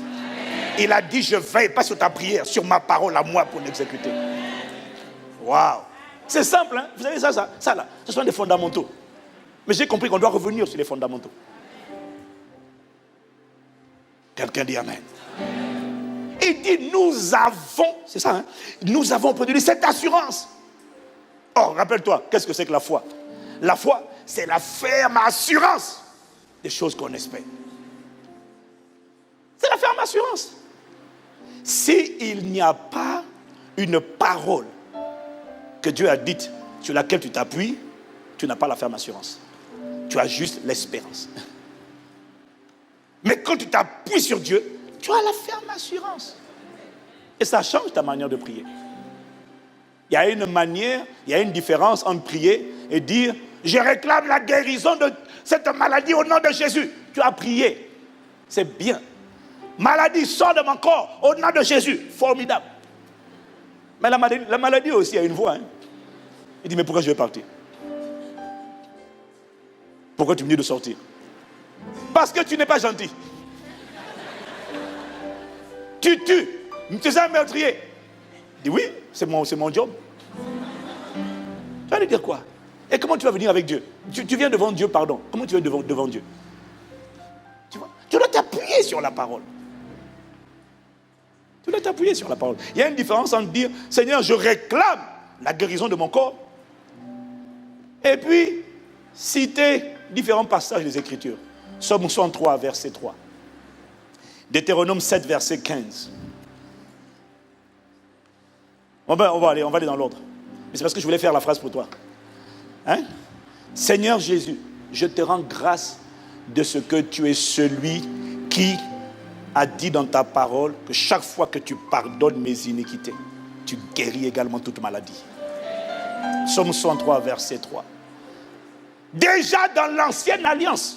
A: Il a dit, je veille pas sur ta prière, sur ma parole à moi pour l'exécuter. Waouh. C'est simple, hein? Vous savez ça là, ce sont des fondamentaux. Mais j'ai compris qu'on doit revenir sur les fondamentaux. Quelqu'un dit Amen. Il dit, nous avons, c'est ça, hein? Nous avons produit cette assurance. Oh, rappelle-toi, qu'est-ce que c'est que la foi? La foi, c'est la ferme assurance des choses qu'on espère. C'est la ferme assurance. S'il n'y a pas une parole que Dieu a dite sur laquelle tu t'appuies, tu n'as pas la ferme assurance. Tu as juste l'espérance. Mais quand tu t'appuies sur Dieu, tu as la ferme assurance. Et ça change ta manière de prier. Il y a une manière, il y a une différence entre prier et dire « Je réclame la guérison de cette maladie au nom de Jésus. » Tu as prié. C'est bien. Maladie, sort de mon corps au nom de Jésus. Formidable. Mais la maladie aussi a une voix. Hein. Il dit, mais pourquoi je vais partir? Pourquoi tu me dis de sortir? Parce que tu n'es pas gentil. Tu tues. Tu es un meurtrier. Il dit, oui, c'est mon job. Tu vas lui dire quoi? Et comment tu vas venir avec Dieu? Tu viens devant Dieu, pardon. Comment tu viens devant Dieu? Tu vois? Tu dois t'appuyer sur la parole. Tu dois t'appuyer sur la parole. Il y a une différence entre dire, Seigneur, je réclame la guérison de mon corps. Et puis, citer différents passages des Écritures. Psaume 103, verset 3. Deutéronome 7, verset 15. On va aller dans l'ordre. Mais c'est parce que je voulais faire la phrase pour toi. Hein? Seigneur Jésus, je te rends grâce de ce que tu es celui qui a dit dans ta parole que chaque fois que tu pardonnes mes iniquités, tu guéris également toute maladie. Psaume 103, verset 3. Déjà dans l'ancienne alliance,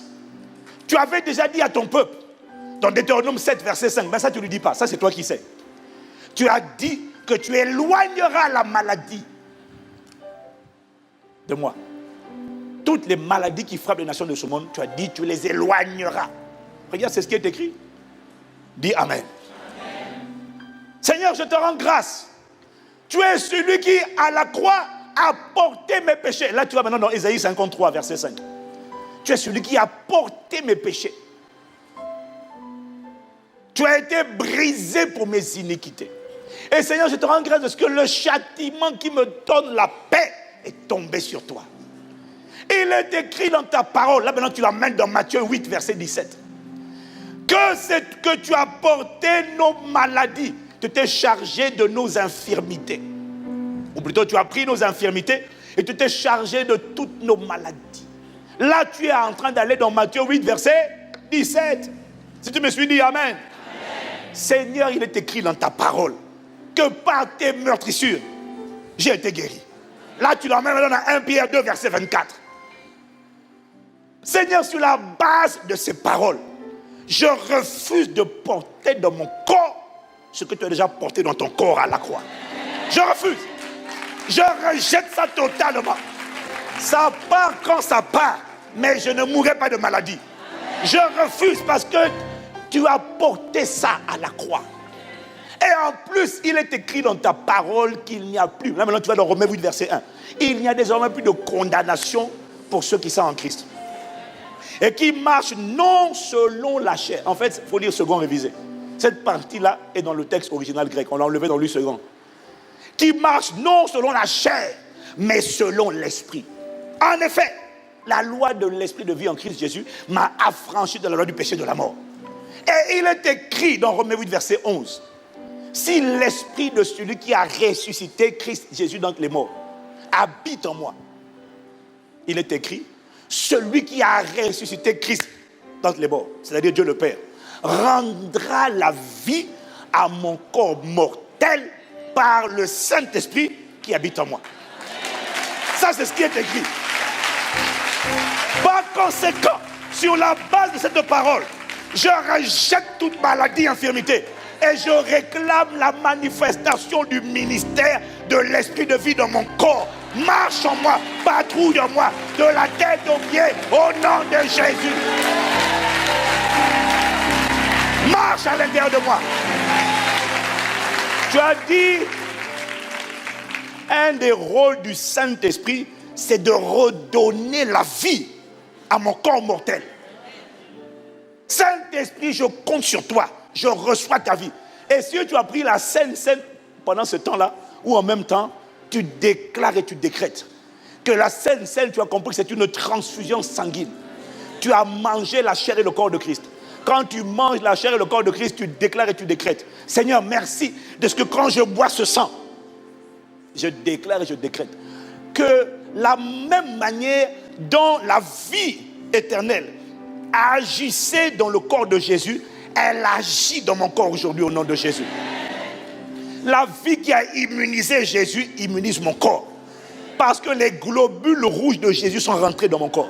A: tu avais déjà dit à ton peuple, dans Deutéronome 7, verset 5, mais ça tu ne lui dis pas, ça c'est toi qui sais. Tu as dit que tu éloigneras la maladie de moi. Toutes les maladies qui frappent les nations de ce monde, tu as dit, tu les éloigneras. Regarde, c'est ce qui est écrit. Dis Amen. Seigneur, je te rends grâce. Tu es celui qui, à la croix, a porté mes péchés. Là, tu vas maintenant dans Ésaïe 53, verset 5. Tu es celui qui a porté mes péchés. Tu as été brisé pour mes iniquités. Et Seigneur, je te rends grâce de ce que le châtiment qui me donne la paix est tombé sur toi. Il est écrit dans ta parole, là maintenant tu l'amènes dans Matthieu 8, verset 17, que tu as porté nos maladies, tu t'es chargé de nos infirmités. Ou plutôt tu as pris nos infirmités et tu t'es chargé de toutes nos maladies. Là tu es en train d'aller dans Matthieu 8, verset 17. Si tu me suis dit Amen. Amen. Seigneur, il est écrit dans ta parole que par tes meurtrissures, j'ai été guéri. Là tu l'emmènes dans 1 Pierre 2, verset 24. Seigneur, sur la base de ces paroles, je refuse de porter dans mon corps ce que tu as déjà porté dans ton corps à la croix. Je refuse. Je rejette ça totalement. Ça part quand ça part, mais je ne mourrai pas de maladie. Je refuse parce que tu as porté ça à la croix. Et en plus, il est écrit dans ta parole qu'il n'y a plus. Là maintenant, tu vas dans Romains 8, verset 1. Il n'y a désormais plus de condamnation pour ceux qui sont en Christ. Et qui marchent non selon la chair. En fait, il faut lire second révisé. Cette partie-là est dans le texte original grec. On l'a enlevé dans le second. Qui marchent non selon la chair, mais selon l'esprit. En effet, la loi de l'esprit de vie en Christ Jésus m'a affranchi de la loi du péché et de la mort. Et il est écrit dans Romains 8, verset 11. Si l'esprit de celui qui a ressuscité Christ Jésus d'entre les morts habite en moi, il est écrit, celui qui a ressuscité Christ d'entre les morts, c'est-à-dire Dieu le Père, rendra la vie à mon corps mortel par le Saint-Esprit qui habite en moi. Ça, c'est ce qui est écrit. Par conséquent, sur la base de cette parole, je rejette toute maladie, infirmité, et je réclame la manifestation du ministère de l'esprit de vie dans mon corps. Marche en moi, patrouille en moi, de la tête aux pieds, au nom de Jésus. Marche à l'intérieur de moi. Tu as dit, un des rôles du Saint-Esprit, c'est de redonner la vie à mon corps mortel. Saint-Esprit, je compte sur toi. Je reçois ta vie. Et si tu as pris la Sainte Seine pendant ce temps-là, ou en même temps, tu déclares et tu décrètes que la Sainte Seine, tu as compris que c'est une transfusion sanguine. Tu as mangé la chair et le corps de Christ. Quand tu manges la chair et le corps de Christ, tu déclares et tu décrètes. Seigneur, merci de ce que quand je bois ce sang, je déclare et je décrète que la même manière dont la vie éternelle agissait dans le corps de Jésus, elle agit dans mon corps aujourd'hui au nom de Jésus. La vie qui a immunisé Jésus immunise mon corps. Parce que les globules rouges de Jésus sont rentrés dans mon corps.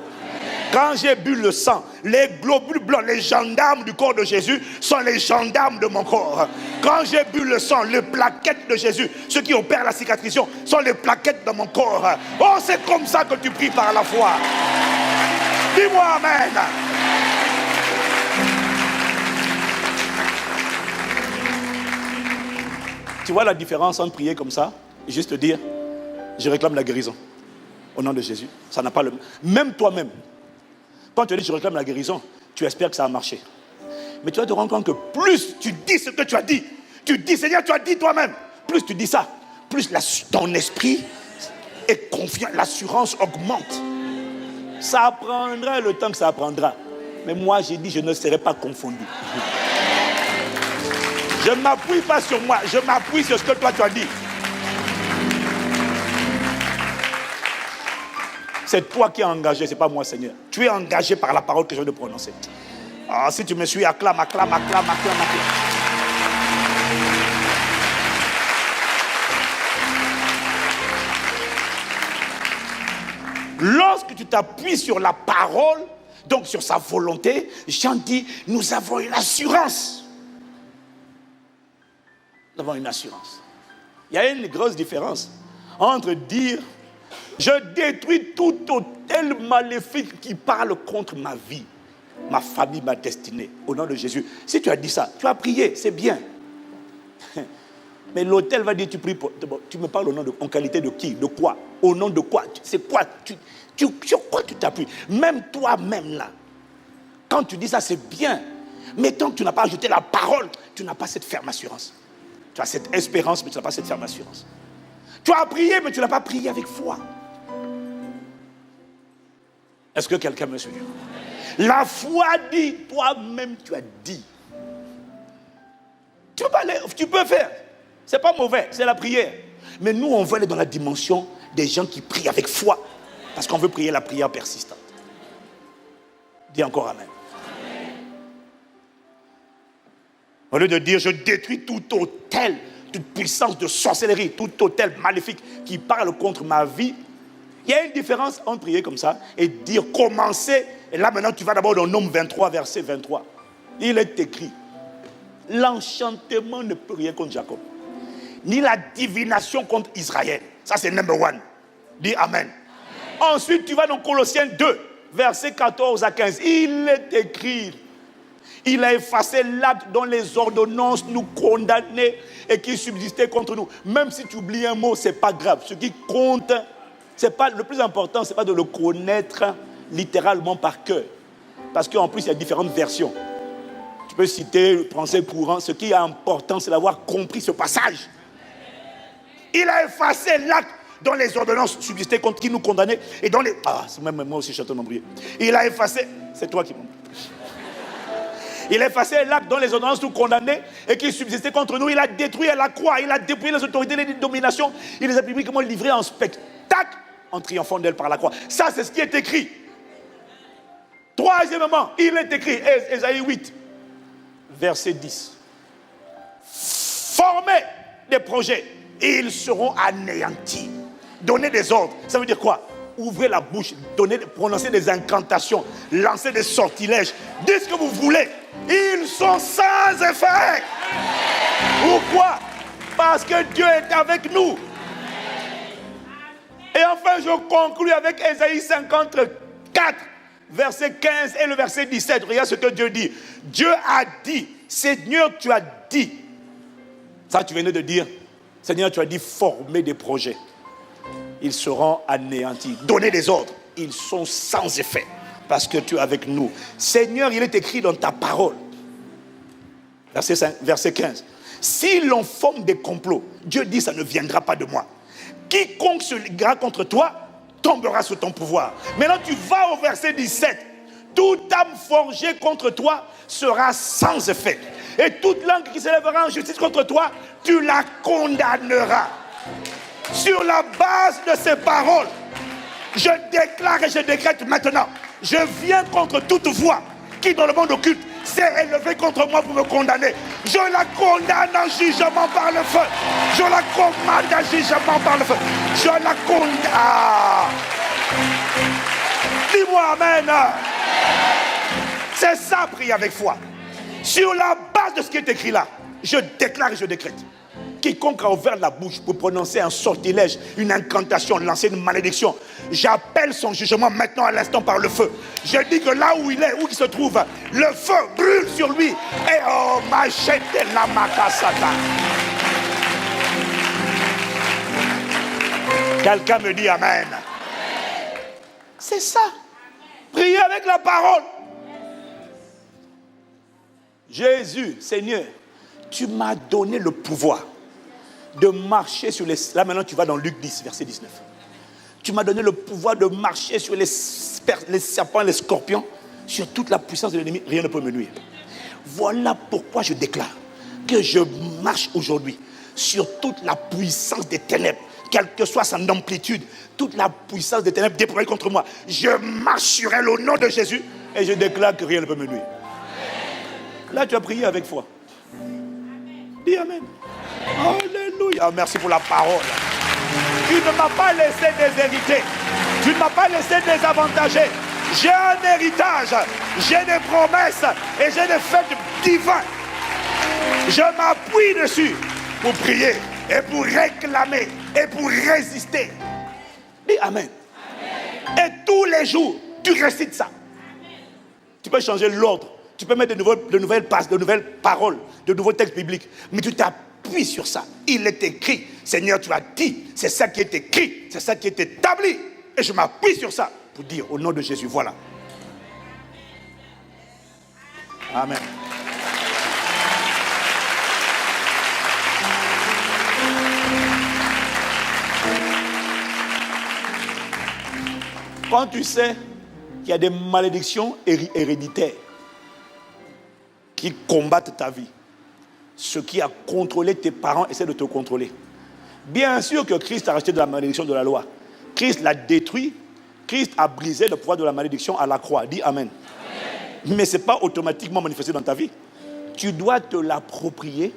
A: Quand j'ai bu le sang, les globules blancs, les gendarmes du corps de Jésus sont les gendarmes de mon corps. Quand j'ai bu le sang, les plaquettes de Jésus, ceux qui opèrent la cicatrisation, sont les plaquettes de mon corps. Oh, c'est comme ça que tu pries par la foi. Dis-moi Amen. Tu vois la différence entre prier comme ça et juste dire, je réclame la guérison au nom de Jésus. Ça n'a pas le... Même toi-même, quand tu dis je réclame la guérison, tu espères que ça a marché. Mais tu vas te rendre compte que plus tu dis ce que tu as dit, tu dis Seigneur, tu as dit toi-même, plus tu dis ça, plus ton esprit est confiant, l'assurance augmente. Ça prendra le temps que ça prendra. Mais moi, j'ai dit, je ne serai pas confondu. Je ne m'appuie pas sur moi, je m'appuie sur ce que toi tu as dit. C'est toi qui es engagé, ce n'est pas moi, Seigneur. Tu es engagé par la parole que je viens de prononcer. Ah, si tu me suis, acclame, acclame, acclame, acclame, acclame. Lorsque tu t'appuies sur la parole, donc sur sa volonté, Jean dit, nous avons une assurance. Nous avons une assurance. Il y a une grosse différence entre dire, je détruis tout autel maléfique qui parle contre ma vie, ma famille, ma destinée, au nom de Jésus. Si tu as dit ça, tu as prié, c'est bien. Mais l'autel va dire, tu me parles au nom en qualité de qui? De quoi? Au nom de quoi? C'est quoi? Sur quoi tu t'appuies? Même toi-même là, quand tu dis ça, c'est bien. Mais tant que tu n'as pas ajouté la parole, tu n'as pas cette ferme assurance. Tu as cette espérance, mais tu n'as pas cette ferme assurance. Tu as prié, mais tu n'as pas prié avec foi. Est-ce que quelqu'un me suit? La foi dit, toi-même tu as dit. Tu peux faire. C'est pas mauvais, c'est la prière. Mais nous, on veut aller dans la dimension des gens qui prient avec foi. Parce qu'on veut prier la prière persistante. Dis encore amen. Au lieu de dire, je détruis tout autel, toute puissance de sorcellerie, tout autel maléfique qui parle contre ma vie. Il y a une différence entre prier comme ça et dire commencer. Et là maintenant tu vas d'abord dans Nombre 23, verset 23. Il est écrit, l'enchantement ne peut rien contre Jacob, ni la divination contre Israël. Ça c'est number one. Dis amen. Ensuite tu vas dans Colossiens 2, verset 14 à 15. Il est écrit, il a effacé l'acte dont les ordonnances nous condamnaient et qui subsistaient contre nous. Même si tu oublies un mot, ce n'est pas grave. Ce qui compte, le plus important, ce n'est pas de le connaître littéralement par cœur. Parce qu'en plus, il y a différentes versions. Tu peux citer le français courant. Ce qui est important, c'est d'avoir compris ce passage. Il a effacé l'acte dont les ordonnances subsistaient contre qui nous condamnaient et dans les... Ah, c'est même moi aussi, je suis en train d'embrouiller. Il a effacé... C'est toi qui m'en... Il a effacé l'acte dont les ordonnances nous condamnaient et qui subsistaient contre nous. Il a détruit à la croix. Il a dépouillé les autorités de domination. Il les a publiquement livrées en spectacle en triomphant d'elles par la croix. Ça, c'est ce qui est écrit. Troisièmement, il est écrit, Ésaïe 8, verset 10. Formez des projets et ils seront anéantis. Donnez des ordres. Ça veut dire quoi? Ouvrez la bouche, prononcez des incantations, lancez des sortilèges. Dites ce que vous voulez. Ils sont sans effet. Pourquoi? Parce que Dieu est avec nous. Et enfin, je conclue avec Ésaïe 54, verset 15 et le verset 17. Regarde ce que Dieu dit. Dieu a dit, Seigneur, tu as dit. Ça, tu venais de dire. Seigneur, tu as dit former des projets. Ils seront anéantis. Donnez des ordres. Ils sont sans effet. Parce que tu es avec nous. Seigneur, il est écrit dans ta parole. Verset 15. Si l'on forme des complots, Dieu dit, ça ne viendra pas de moi. Quiconque se liguera contre toi, tombera sous ton pouvoir. Maintenant, tu vas au verset 17. Toute âme forgée contre toi sera sans effet. Et toute langue qui s'élèvera en justice contre toi, tu la condamneras. Sur la base de ces paroles, je déclare et je décrète maintenant, je viens contre toute voix qui dans le monde occulte s'est élevée contre moi pour me condamner. Je la condamne en jugement par le feu. Je la commande en jugement par le feu. Je la condamne. Dis-moi amen. C'est ça, prier avec foi. Sur la base de ce qui est écrit là, je déclare et je décrète. Quiconque a ouvert la bouche pour prononcer un sortilège, une incantation, lancer une malédiction, j'appelle son jugement maintenant à l'instant par le feu. Je dis que là où il est, où il se trouve, le feu brûle sur lui. Et oh, machete la makasata. Quelqu'un me dit amen. C'est ça. Priez avec la parole. Jésus, Seigneur, tu m'as donné le pouvoir de marcher sur les... Là maintenant tu vas dans Luc 10, verset 19. Tu m'as donné le pouvoir de marcher sur les serpents, les scorpions, sur toute la puissance de l'ennemi. Rien ne peut me nuire. Voilà pourquoi je déclare que je marche aujourd'hui sur toute la puissance des ténèbres, quelle que soit son amplitude, toute la puissance des ténèbres déployée contre moi. Je marche sur elle au nom de Jésus et je déclare que rien ne peut me nuire. Là, tu as prié avec foi. Dis Amen. Alléluia. Merci pour la parole. Tu ne m'as pas laissé déshériter. Tu ne m'as pas laissé désavantager. J'ai un héritage, j'ai des promesses et j'ai des faits divins. Je m'appuie dessus pour prier et pour réclamer et pour résister. Dis Amen. Amen. Et tous les jours, tu récites ça. Amen. Tu peux changer l'ordre. Tu peux mettre de nouvelles paroles, de nouveaux textes bibliques. Mais tu t'appuies sur ça. Il est écrit. Seigneur, tu as dit. C'est ça qui est écrit. C'est ça qui est établi. Et je m'appuie sur ça pour dire au nom de Jésus, voilà. Amen. Quand tu sais qu'il y a des malédictions héréditaires qui combattent ta vie, ce qui a contrôlé tes parents essaie de te contrôler. Bien sûr que Christ a racheté de la malédiction de la loi. Christ l'a détruit. Christ a brisé le pouvoir de la malédiction à la croix. Dis Amen. Amen. Mais ce n'est pas automatiquement manifesté dans ta vie. Tu dois te l'approprier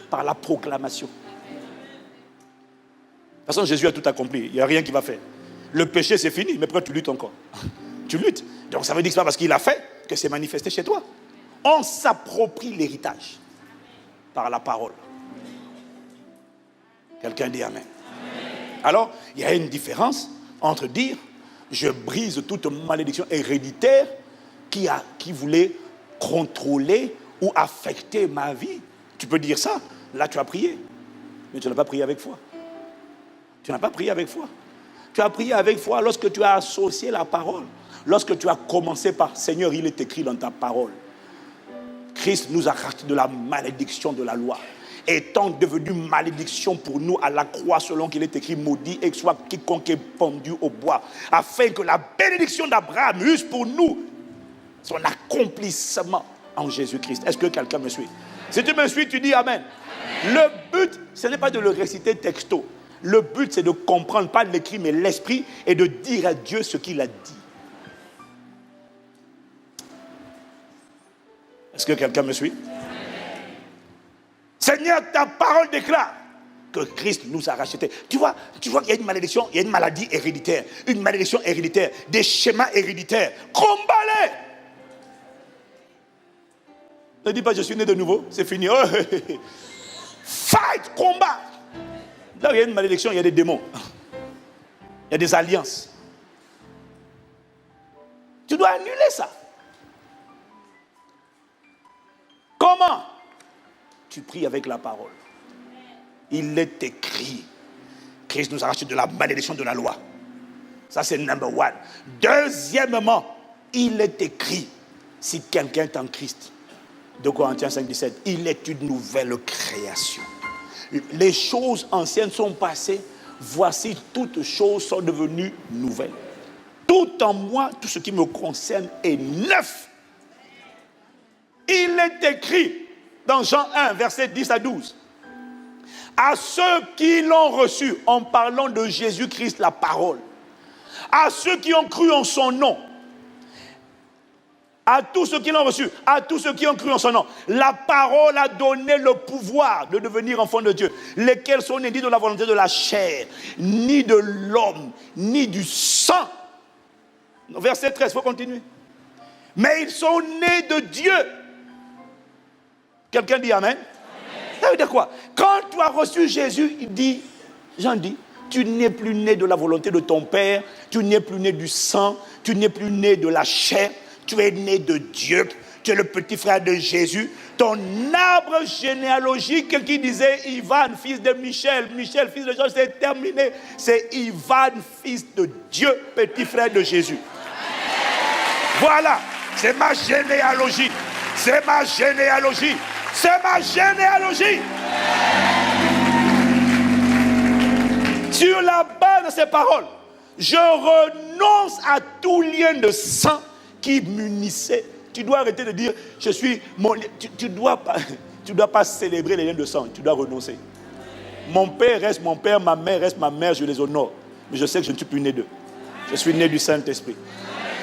A: par la proclamation. De toute façon, Jésus a tout accompli. Il n'y a rien qui va faire. Le péché, c'est fini, mais pourquoi tu luttes encore? Tu luttes. Donc ça veut dire que ce n'est pas parce qu'il a fait que c'est manifesté chez toi. On s'approprie l'héritage par la parole. Quelqu'un dit Amen. Amen. Alors, il y a une différence entre dire je brise toute malédiction héréditaire qui voulait contrôler ou affecter ma vie. Tu peux dire ça. Là, tu as prié. Mais tu n'as pas prié avec foi. Tu n'as pas prié avec foi. Tu as prié avec foi lorsque tu as associé la parole. Lorsque tu as commencé par Seigneur, il est écrit dans ta parole. Christ nous a racheté de la malédiction de la loi. Étant devenu malédiction pour nous à la croix, selon qu'il est écrit, maudit et soit quiconque est pendu au bois, afin que la bénédiction d'Abraham use pour nous son accomplissement en Jésus-Christ. Est-ce que quelqu'un me suit? Si tu me suis, tu dis Amen. Amen. Le but, ce n'est pas de le réciter texto. Le but, c'est de comprendre, pas l'écrit, mais l'esprit, et de dire à Dieu ce qu'il a dit. Est-ce que quelqu'un me suit? Seigneur, ta parole déclare que Christ nous a rachetés. Tu vois qu'il y a une malédiction, il y a une maladie héréditaire, une malédiction héréditaire, des schémas héréditaires. Combat-les! Ne dis pas je suis né de nouveau, c'est fini. Oh, fight, combat! Là où il y a une malédiction, il y a des démons. Il y a des alliances. Tu dois annuler ça. Comment? Tu pries avec la parole. Il est écrit. Christ nous a racheté de la malédiction de la loi. Ça, c'est number one. Deuxièmement, il est écrit, si quelqu'un est en Christ, 2 Corinthiens 5, 17, il est une nouvelle création. Les choses anciennes sont passées, voici toutes choses sont devenues nouvelles. Tout en moi, tout ce qui me concerne est neuf. Il est écrit dans Jean 1, versets 10 à 12. À ceux qui l'ont reçu, en parlant de Jésus-Christ, la parole, à ceux qui ont cru en son nom, à tous ceux qui l'ont reçu, à tous ceux qui ont cru en son nom, la parole a donné le pouvoir de devenir enfants de Dieu, lesquels sont nés ni de la volonté de la chair, ni de l'homme, ni du sang. Verset 13, il faut continuer. Mais ils sont nés de Dieu. Quelqu'un dit Amen? Amen. Ça veut dire quoi? Quand tu as reçu Jésus, Jean dit, tu n'es plus né de la volonté de ton Père, tu n'es plus né du sang, tu n'es plus né de la chair, tu es né de Dieu, tu es le petit frère de Jésus. Ton arbre généalogique qui disait Ivan, fils de Michel, Michel, fils de Jean, c'est terminé. C'est Ivan, fils de Dieu, petit frère de Jésus. Voilà, c'est ma généalogie. C'est ma généalogie. C'est ma généalogie. Sur la base de ces paroles, Je renonce à tout lien de sang qui m'unissait. Tu dois arrêter de dire, je suis mon... Tu dois pas célébrer les liens de sang, tu dois renoncer. Mon père reste mon père, ma mère reste ma mère, je les honore. Mais je sais que je ne suis plus né d'eux. Je suis né du Saint-Esprit.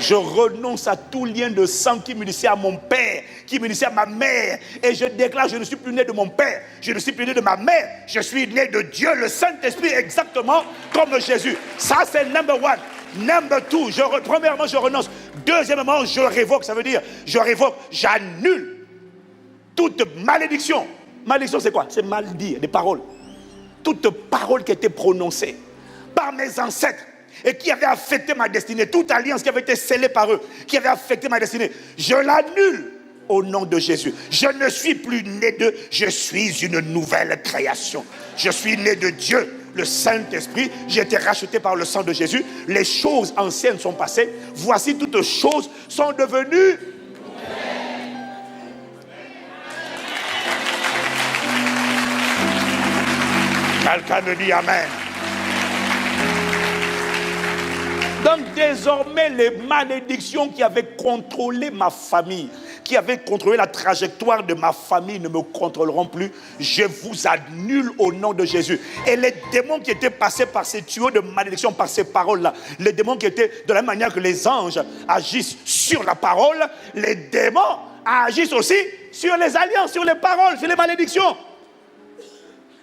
A: Je renonce à tout lien de sang qui m'unissait à mon père, qui m'unissait à ma mère. Et je déclare, je ne suis plus né de mon père, je ne suis plus né de ma mère. Je suis né de Dieu, le Saint-Esprit, exactement comme Jésus. Ça, c'est number one. Number two, premièrement, je renonce. Deuxièmement, je révoque. Ça veut dire, je révoque, j'annule toute malédiction. Malédiction, c'est quoi? C'est mal dire, des paroles. Toute parole qui a été prononcée par mes ancêtres et qui avait affecté ma destinée, toute alliance qui avait été scellée par eux, qui avait affecté ma destinée, je l'annule au nom de Jésus. Je ne suis plus né d'eux, je suis une nouvelle création. Je suis né de Dieu, le Saint-Esprit, j'ai été racheté par le sang de Jésus. Les choses anciennes sont passées, voici toutes choses sont devenues. Quelqu'un me dit Amen. Donc désormais, les malédictions qui avaient contrôlé ma famille, qui avaient contrôlé la trajectoire de ma famille ne me contrôleront plus. Je vous annule au nom de Jésus. Et les démons qui étaient passés par ces tuyaux de malédiction, par ces paroles-là, les démons qui étaient de la même manière que les anges agissent sur la parole, les démons agissent aussi sur les alliances, sur les paroles, sur les malédictions.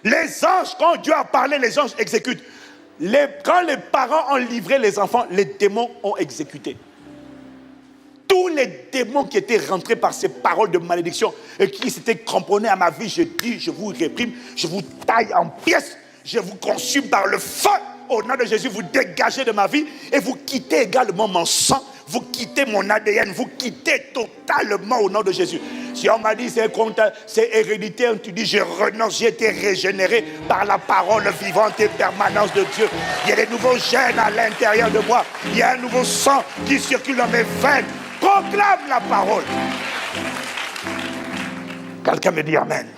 A: Les anges, quand Dieu a parlé, les anges exécutent. Quand les parents ont livré les enfants, les démons ont exécuté. Tous les démons qui étaient rentrés par ces paroles de malédiction et qui s'étaient cramponnés à ma vie, je dis, je vous réprime, je vous taille en pièces, je vous consume par le feu. Au nom de Jésus, vous dégagez de ma vie et vous quittez également mon sang, vous quittez mon ADN, vous quittez totalement au nom de Jésus. Si on m'a dit c'est héréditaire, tu dis je renonce, j'ai été régénéré par la parole vivante et permanente de Dieu. Il y a des nouveaux gènes à l'intérieur de moi, il y a un nouveau sang qui circule dans mes veines. Proclame la parole. Quelqu'un me dit Amen.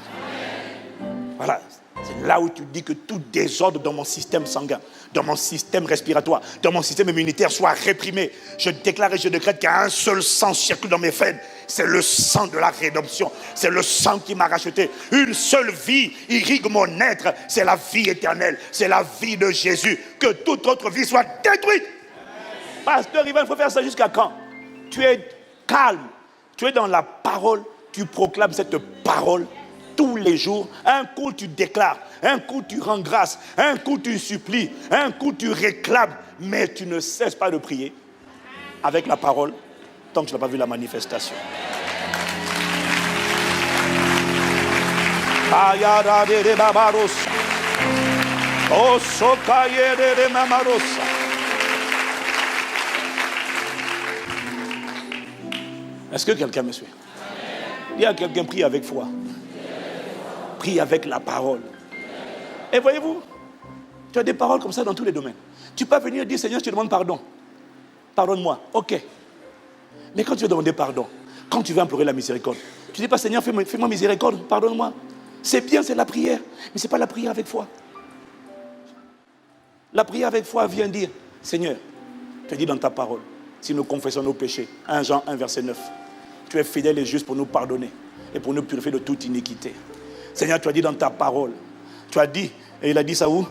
A: Voilà. C'est là où tu dis que tout désordre dans mon système sanguin, dans mon système respiratoire, dans mon système immunitaire soit réprimé. Je déclare et je décrète qu'il y a un seul sang circule dans mes veines. C'est le sang de la rédemption. C'est le sang qui m'a racheté. Une seule vie irrigue mon être. C'est la vie éternelle. C'est la vie de Jésus. Que toute autre vie soit détruite. Pasteur Ivan, il faut faire ça jusqu'à quand? Tu es calme. Tu es dans la parole. Tu proclames cette parole tous les jours. Un coup tu déclares, un coup tu rends grâce, un coup tu supplies, un coup tu réclames, mais tu ne cesses pas de prier avec la parole tant que tu n'as pas vu la manifestation. Est-ce que quelqu'un me suit? Il y a quelqu'un prie avec foi. Prie avec la parole. Et voyez-vous, tu as des paroles comme ça dans tous les domaines. Tu peux venir dire, Seigneur, je te demande pardon. Pardonne-moi. Ok. Mais quand tu veux demander pardon, quand tu veux implorer la miséricorde, tu ne dis pas, Seigneur, fais-moi miséricorde, pardonne-moi. C'est bien, c'est la prière. Mais ce n'est pas la prière avec foi. La prière avec foi vient dire, Seigneur, tu as dit dans ta parole, si nous confessons nos péchés, 1 Jean 1, verset 9, tu es fidèle et juste pour nous pardonner et pour nous purifier de toute iniquité. Seigneur, tu as dit dans ta parole, tu as dit, et il a dit ça où?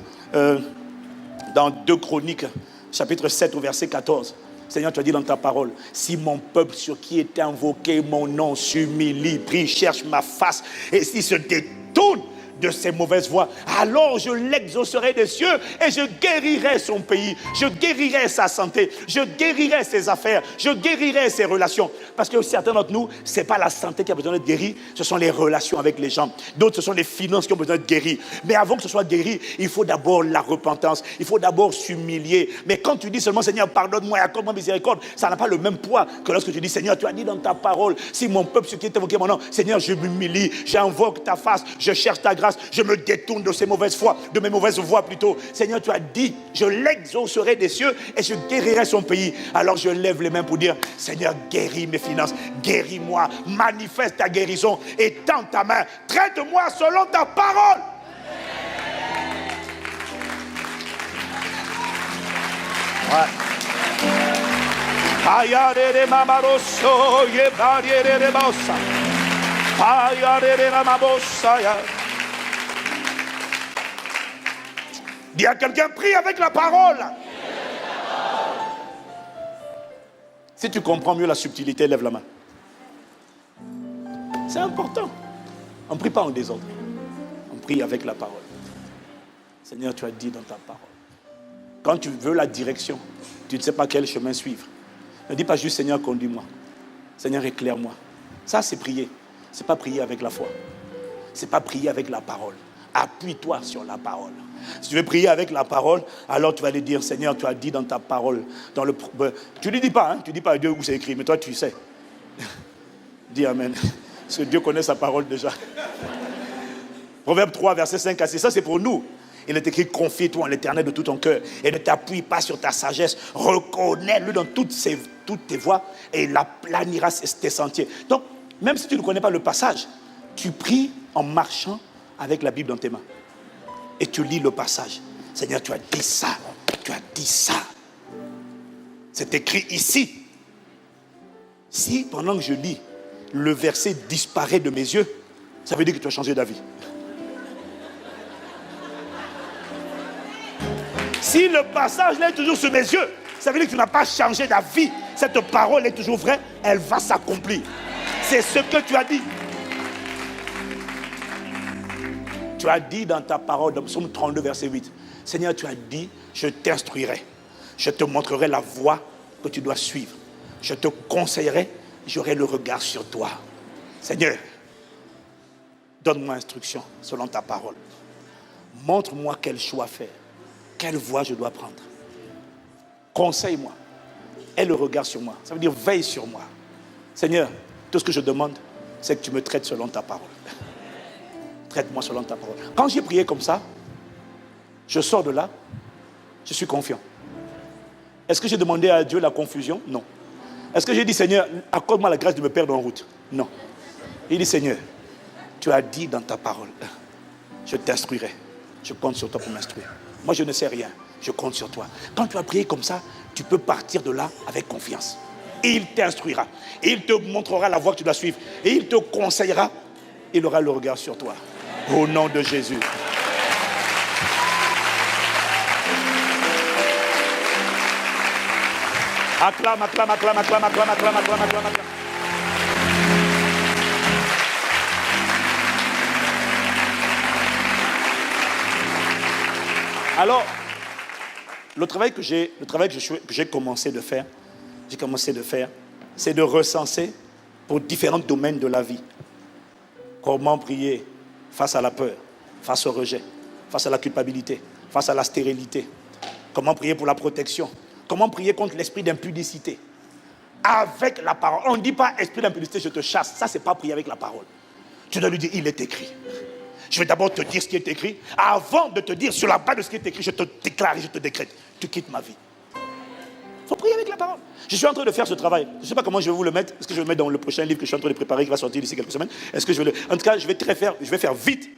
A: Dans 2 Chroniques, chapitre 7, au verset 14. Seigneur, tu as dit dans ta parole, si mon peuple sur qui est invoqué mon nom s'humilie, prie, cherche ma face, et s'il se détourne de ses mauvaises voies, alors je l'exaucerai des cieux et je guérirai son pays, je guérirai sa santé, je guérirai ses affaires, je guérirai ses relations. Parce que certains d'entre nous, ce n'est pas la santé qui a besoin d'être guérie, ce sont les relations avec les gens. D'autres, ce sont les finances qui ont besoin d'être guéries. Mais avant que ce soit guéri, il faut d'abord la repentance, il faut d'abord s'humilier. Mais quand tu dis seulement, Seigneur, pardonne-moi et accorde-moi miséricorde, ça n'a pas le même poids que lorsque tu dis, Seigneur, tu as dit dans ta parole, si mon peuple sur qui est invoqué mon nom, Seigneur, je m'humilie, j'invoque ta face, je cherche ta grâce, je me détourne de ces mauvaises voies, de mes mauvaises voies plutôt. Seigneur, tu as dit, je l'exaucerai des cieux et je guérirai son pays. Alors je lève les mains pour dire, Seigneur, guéris mes finances, guéris-moi, manifeste ta guérison et tends ta main, traite-moi selon ta parole. Dis à quelqu'un, prie avec la parole. Si tu comprends mieux la subtilité, lève la main. C'est important. On ne prie pas en désordre. On prie avec la parole. Seigneur, tu as dit dans ta parole. Quand tu veux la direction, tu ne sais pas quel chemin suivre. Ne dis pas juste Seigneur, conduis-moi. Seigneur, éclaire-moi. Ça, c'est prier. Ce n'est pas prier avec la foi. Ce n'est pas prier avec la parole. Appuie-toi sur la parole. Si tu veux prier avec la parole, alors tu vas lui dire, Seigneur, tu as dit dans ta parole. Tu ne lui dis pas, tu ne dis pas à Dieu où c'est écrit, mais toi tu sais. Dis Amen. Parce que Dieu connaît sa parole déjà. Proverbe 3, verset 5 à 6, ça c'est pour nous. Il est écrit, confie-toi en l'Éternel de tout ton cœur et ne t'appuie pas sur ta sagesse. Reconnais-le dans toutes tes voies et il planira tes sentiers. Donc, même si tu ne connais pas le passage, tu pries en marchant avec la Bible dans tes mains. Et tu lis le passage. Seigneur, tu as dit ça. Tu as dit ça. C'est écrit ici. Si, pendant que je lis, le verset disparaît de mes yeux, ça veut dire que tu as changé d'avis. Si le passage là est toujours sur mes yeux, ça veut dire que tu n'as pas changé d'avis. Cette parole est toujours vraie, elle va s'accomplir. C'est ce que tu as dit. Tu as dit dans ta parole, dans Psaume 32, verset 8, Seigneur, tu as dit, je t'instruirai. Je te montrerai la voie que tu dois suivre. Je te conseillerai, j'aurai le regard sur toi. Seigneur, donne-moi instruction selon ta parole. Montre-moi quel choix faire. Quelle voie je dois prendre. Conseille-moi. Aie le regard sur moi. Ça veut dire veille sur moi. Seigneur, tout ce que je demande, c'est que tu me traites selon ta parole. Traite-moi selon ta parole. Quand j'ai prié comme ça, je sors de là, je suis confiant. Est-ce que j'ai demandé à Dieu la confusion? Non. Est-ce que j'ai dit, Seigneur, accorde-moi la grâce de me perdre en route? Non. Il dit, Seigneur, tu as dit dans ta parole, je t'instruirai. Je compte sur toi pour m'instruire. Moi, je ne sais rien. Je compte sur toi. Quand tu as prié comme ça, tu peux partir de là avec confiance. Et il t'instruira. Et il te montrera la voie que tu dois suivre. Et il te conseillera. Il aura le regard sur toi. Au nom de Jésus. Acclame, acclame, acclame, acclame, acclame, acclame, acclame, acclame, acclame. Alors, le travail que j'ai commencé de faire, c'est de recenser pour différents domaines de la vie. Comment prier face à la peur, face au rejet, face à la culpabilité, face à la stérilité. Comment prier pour la protection. Comment prier contre l'esprit d'impudicité. Avec la parole. On ne dit pas esprit d'impudicité, je te chasse. Ça, c'est pas prier avec la parole. Tu dois lui dire, il est écrit. Je vais d'abord te dire ce qui est écrit. Avant de te dire sur la base de ce qui est écrit, je te déclare et je te décrète. Tu quittes ma vie. Il faut prier avec la parole. Je suis en train de faire ce travail. Je ne sais pas comment je vais vous le mettre. Est-ce que je vais le mettre dans le prochain livre que je suis en train de préparer, qui va sortir d'ici quelques semaines? Est-ce que je vais En tout cas, je vais faire vite.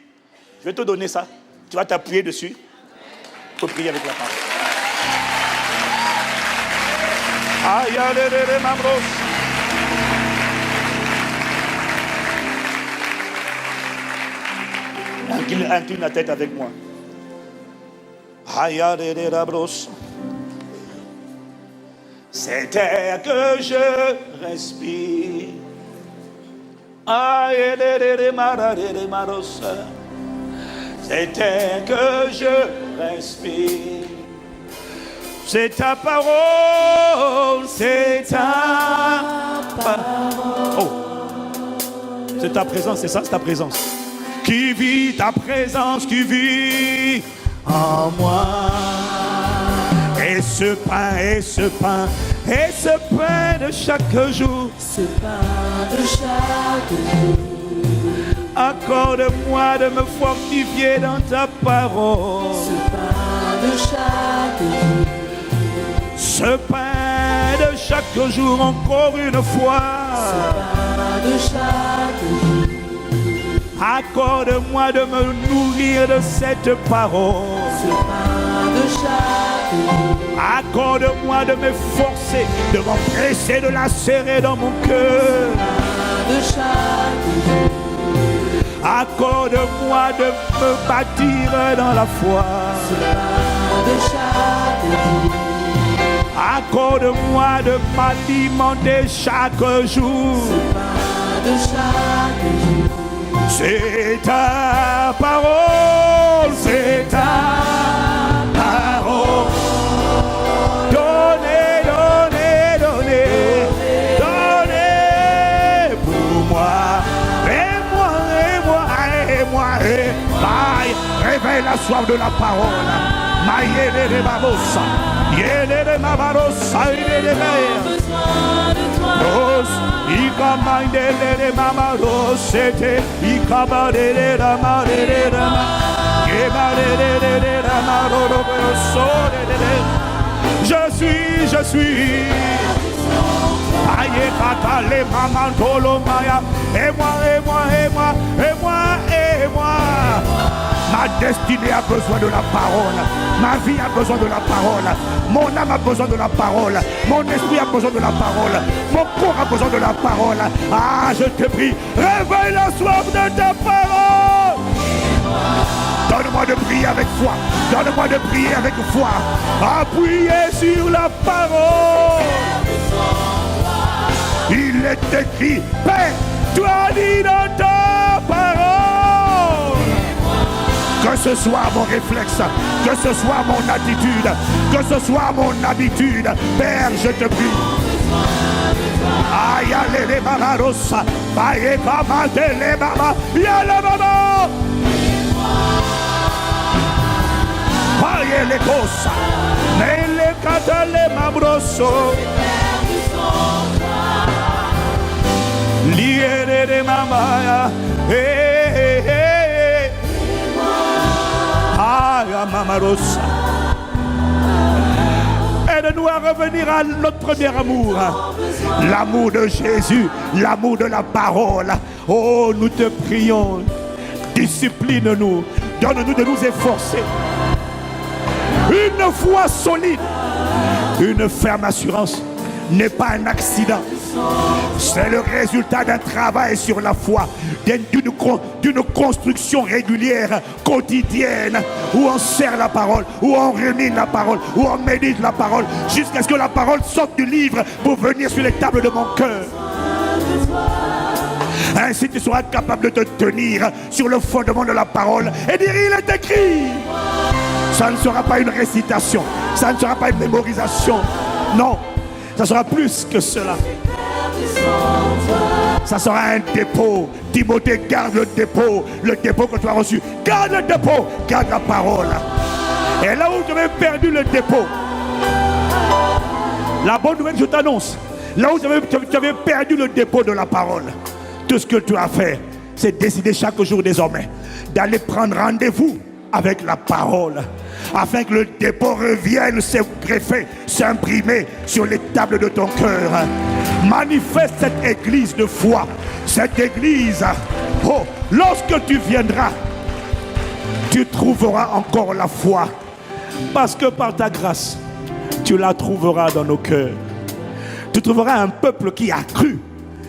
A: Je vais te donner ça. Tu vas t'appuyer dessus. Il faut prier avec la parole. Aïe, aïe, aïe, aïe, incline la tête avec moi. Aïe, aïe, aïe, aïe, cet air que je respire. Cet air que je respire. C'est ta parole, c'est ta parole. Oh, c'est ta présence, c'est ça, c'est ta présence. Qui vit ta présence, qui vit en moi. Et ce pain, et ce pain, et ce pain de chaque jour.
B: Ce pain de chaque jour.
A: Accorde-moi de me fortifier dans ta parole.
B: Ce pain de chaque jour.
A: Ce pain de chaque jour, encore une fois.
B: Ce pain de chaque jour.
A: Accorde-moi de me nourrir de cette parole.
B: Ce pain de chaque
A: Accorde-moi de m'efforcer, de m'empresser, de la serrer dans mon cœur.
B: De chaque jour.
A: Accorde-moi de me bâtir dans la foi.
B: De chaque jour.
A: Accorde-moi de m'alimenter chaque jour.
B: De chaque jour.
A: C'est ta parole, c'est ta parole. Donnez, donnez, donnez, donnez pour moi. Et moi, et moi, et moi, et moi. Réveille la soif de la parole. Maïe de babosa, yéle de mabarosa, yéle de mer. Ikamandele mamaro sete ikabadele ramarele rama kebarele ramaro sodele. Je suis aye katale mamantolo maya et moi. Ma destinée a besoin de la parole. Ma vie a besoin de la parole. Mon âme a besoin de la parole. Mon esprit a besoin de la parole. Mon corps a besoin de la parole. Ah, je te prie, réveille la soif de ta parole. Donne-moi de prier avec foi. Donne-moi de prier avec foi. Appuyez sur la parole. Il est écrit, Père, tu as dit dans ta parole. Que ce soit mon réflexe, que ce soit mon attitude, que ce soit mon habitude, Père, je te prie. Aïe, allez, les mamaros, aïe, maman, les mamas, y'a la maman. Aïe, les cosses, mais les catas, les mamrosos. Lié de maman, aide-nous à revenir à notre premier amour, l'amour de Jésus, l'amour de la parole. Oh, nous te prions, discipline-nous, donne-nous de nous efforcer. Une foi solide, une ferme assurance n'est pas un accident. C'est le résultat d'un travail sur la foi, d'une construction régulière, quotidienne, où on sert la parole, où on rumine la parole, où on médite la parole, jusqu'à ce que la parole sorte du livre pour venir sur les tables de mon cœur. Ainsi tu seras capable de te tenir sur le fondement de la parole et dire il est écrit. Ça ne sera pas une récitation, ça ne sera pas une mémorisation, non, ça sera plus que cela. Ça sera un dépôt. Timothée, garde le dépôt que tu as reçu. Garde le dépôt, garde la parole. Et là où tu avais perdu le dépôt, la bonne nouvelle, je t'annonce, là où tu avais perdu le dépôt de la parole, tout ce que tu as fait, c'est décider chaque jour désormais d'aller prendre rendez-vous avec la parole, afin que le dépôt revienne se greffer, s'imprimer sur les tables de ton cœur. Manifeste cette église de foi, cette église. Oh, lorsque tu viendras, tu trouveras encore la foi, parce que par ta grâce, tu la trouveras dans nos cœurs. Tu trouveras un peuple qui a cru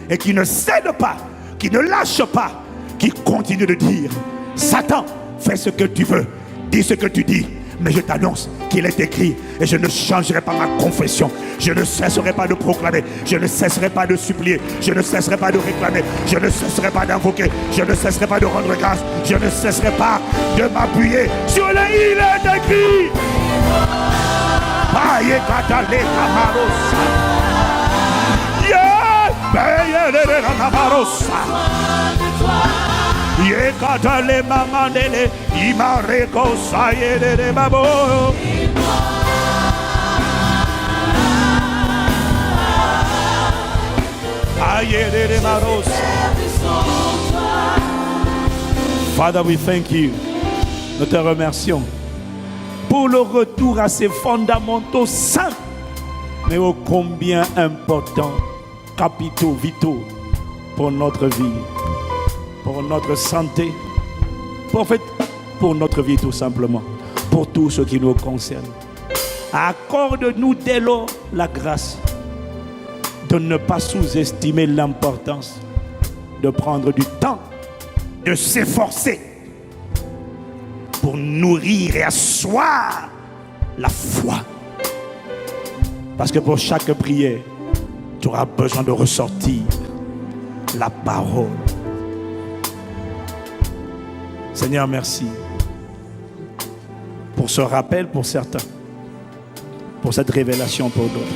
A: et qui ne cède pas, qui ne lâche pas, qui continue de dire: Satan, fais ce que tu veux, dis ce que tu dis, mais je t'annonce qu'il est écrit et je ne changerai pas ma confession. Je ne cesserai pas de proclamer, je ne cesserai pas de supplier, je ne cesserai pas de réclamer, je ne cesserai pas d'invoquer, je ne cesserai pas de rendre grâce, je ne cesserai pas de m'appuyer sur le il est écrit. Aïe, katale kamarosa. Ye katale mamandele imareko saye de babo. Aye de maros. Father, we thank you. Nous te remercions pour le retour à ces fondamentaux simples, mais ô combien importants, capitaux, vitaux pour notre vie, pour notre santé, pour notre vie tout simplement, pour tout ce qui nous concerne. Accorde-nous dès lors la grâce de ne pas sous-estimer l'importance de prendre du temps, de s'efforcer pour nourrir et asseoir la foi. Parce que pour chaque prière, tu auras besoin de ressortir la parole. Seigneur, merci pour ce rappel pour certains, pour cette révélation pour d'autres.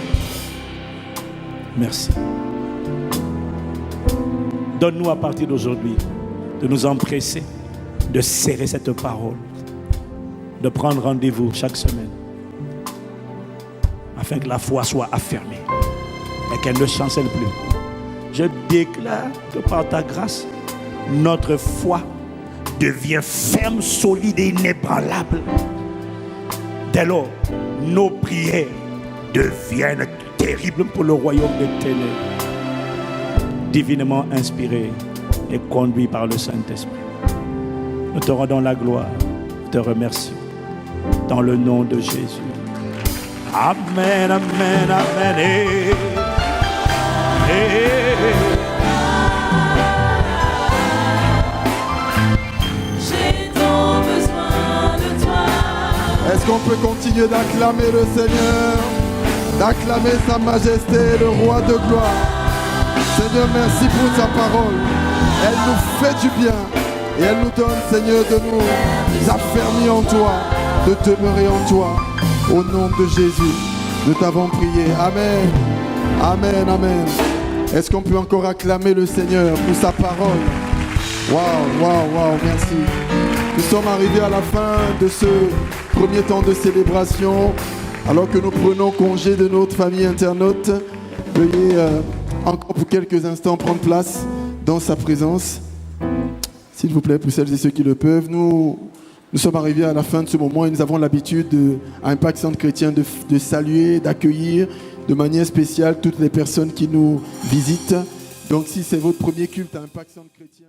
A: Merci. Donne-nous à partir d'aujourd'hui de nous empresser, de serrer cette parole, de prendre rendez-vous chaque semaine, afin que la foi soit affermée et qu'elle ne chancelle plus. Je déclare que par ta grâce, notre foi devient ferme, solide et inébranlable. Dès lors, nos prières deviennent terribles pour le royaume des ténèbres, divinement inspirées et conduits par le Saint-Esprit. Nous te rendons la gloire, nous te remercions, dans le nom de Jésus. Amen, amen, amen.
B: J'ai tant besoin de toi.
C: Est-ce qu'on peut continuer d'acclamer le Seigneur, d'acclamer sa majesté, le roi de gloire? Seigneur, merci pour ta parole. Elle nous fait du bien et elle nous donne, Seigneur, de nous affermir en toi, de demeurer en toi. Au nom de Jésus, nous t'avons prié. Amen. Amen, amen. Est-ce qu'on peut encore acclamer le Seigneur pour sa parole? Waouh, waouh, waouh, merci. Nous sommes arrivés à la fin de ce premier temps de célébration. Alors que nous prenons congé de notre famille internaute, veuillez encore pour quelques instants prendre place dans sa présence. S'il vous plaît, pour celles et ceux qui le peuvent, nous sommes arrivés à la fin de ce moment et nous avons l'habitude, à Impact Centre Chrétien, de saluer, d'accueillir de manière spéciale toutes les personnes qui nous visitent. Donc si c'est votre premier culte à Impact Centre Chrétien...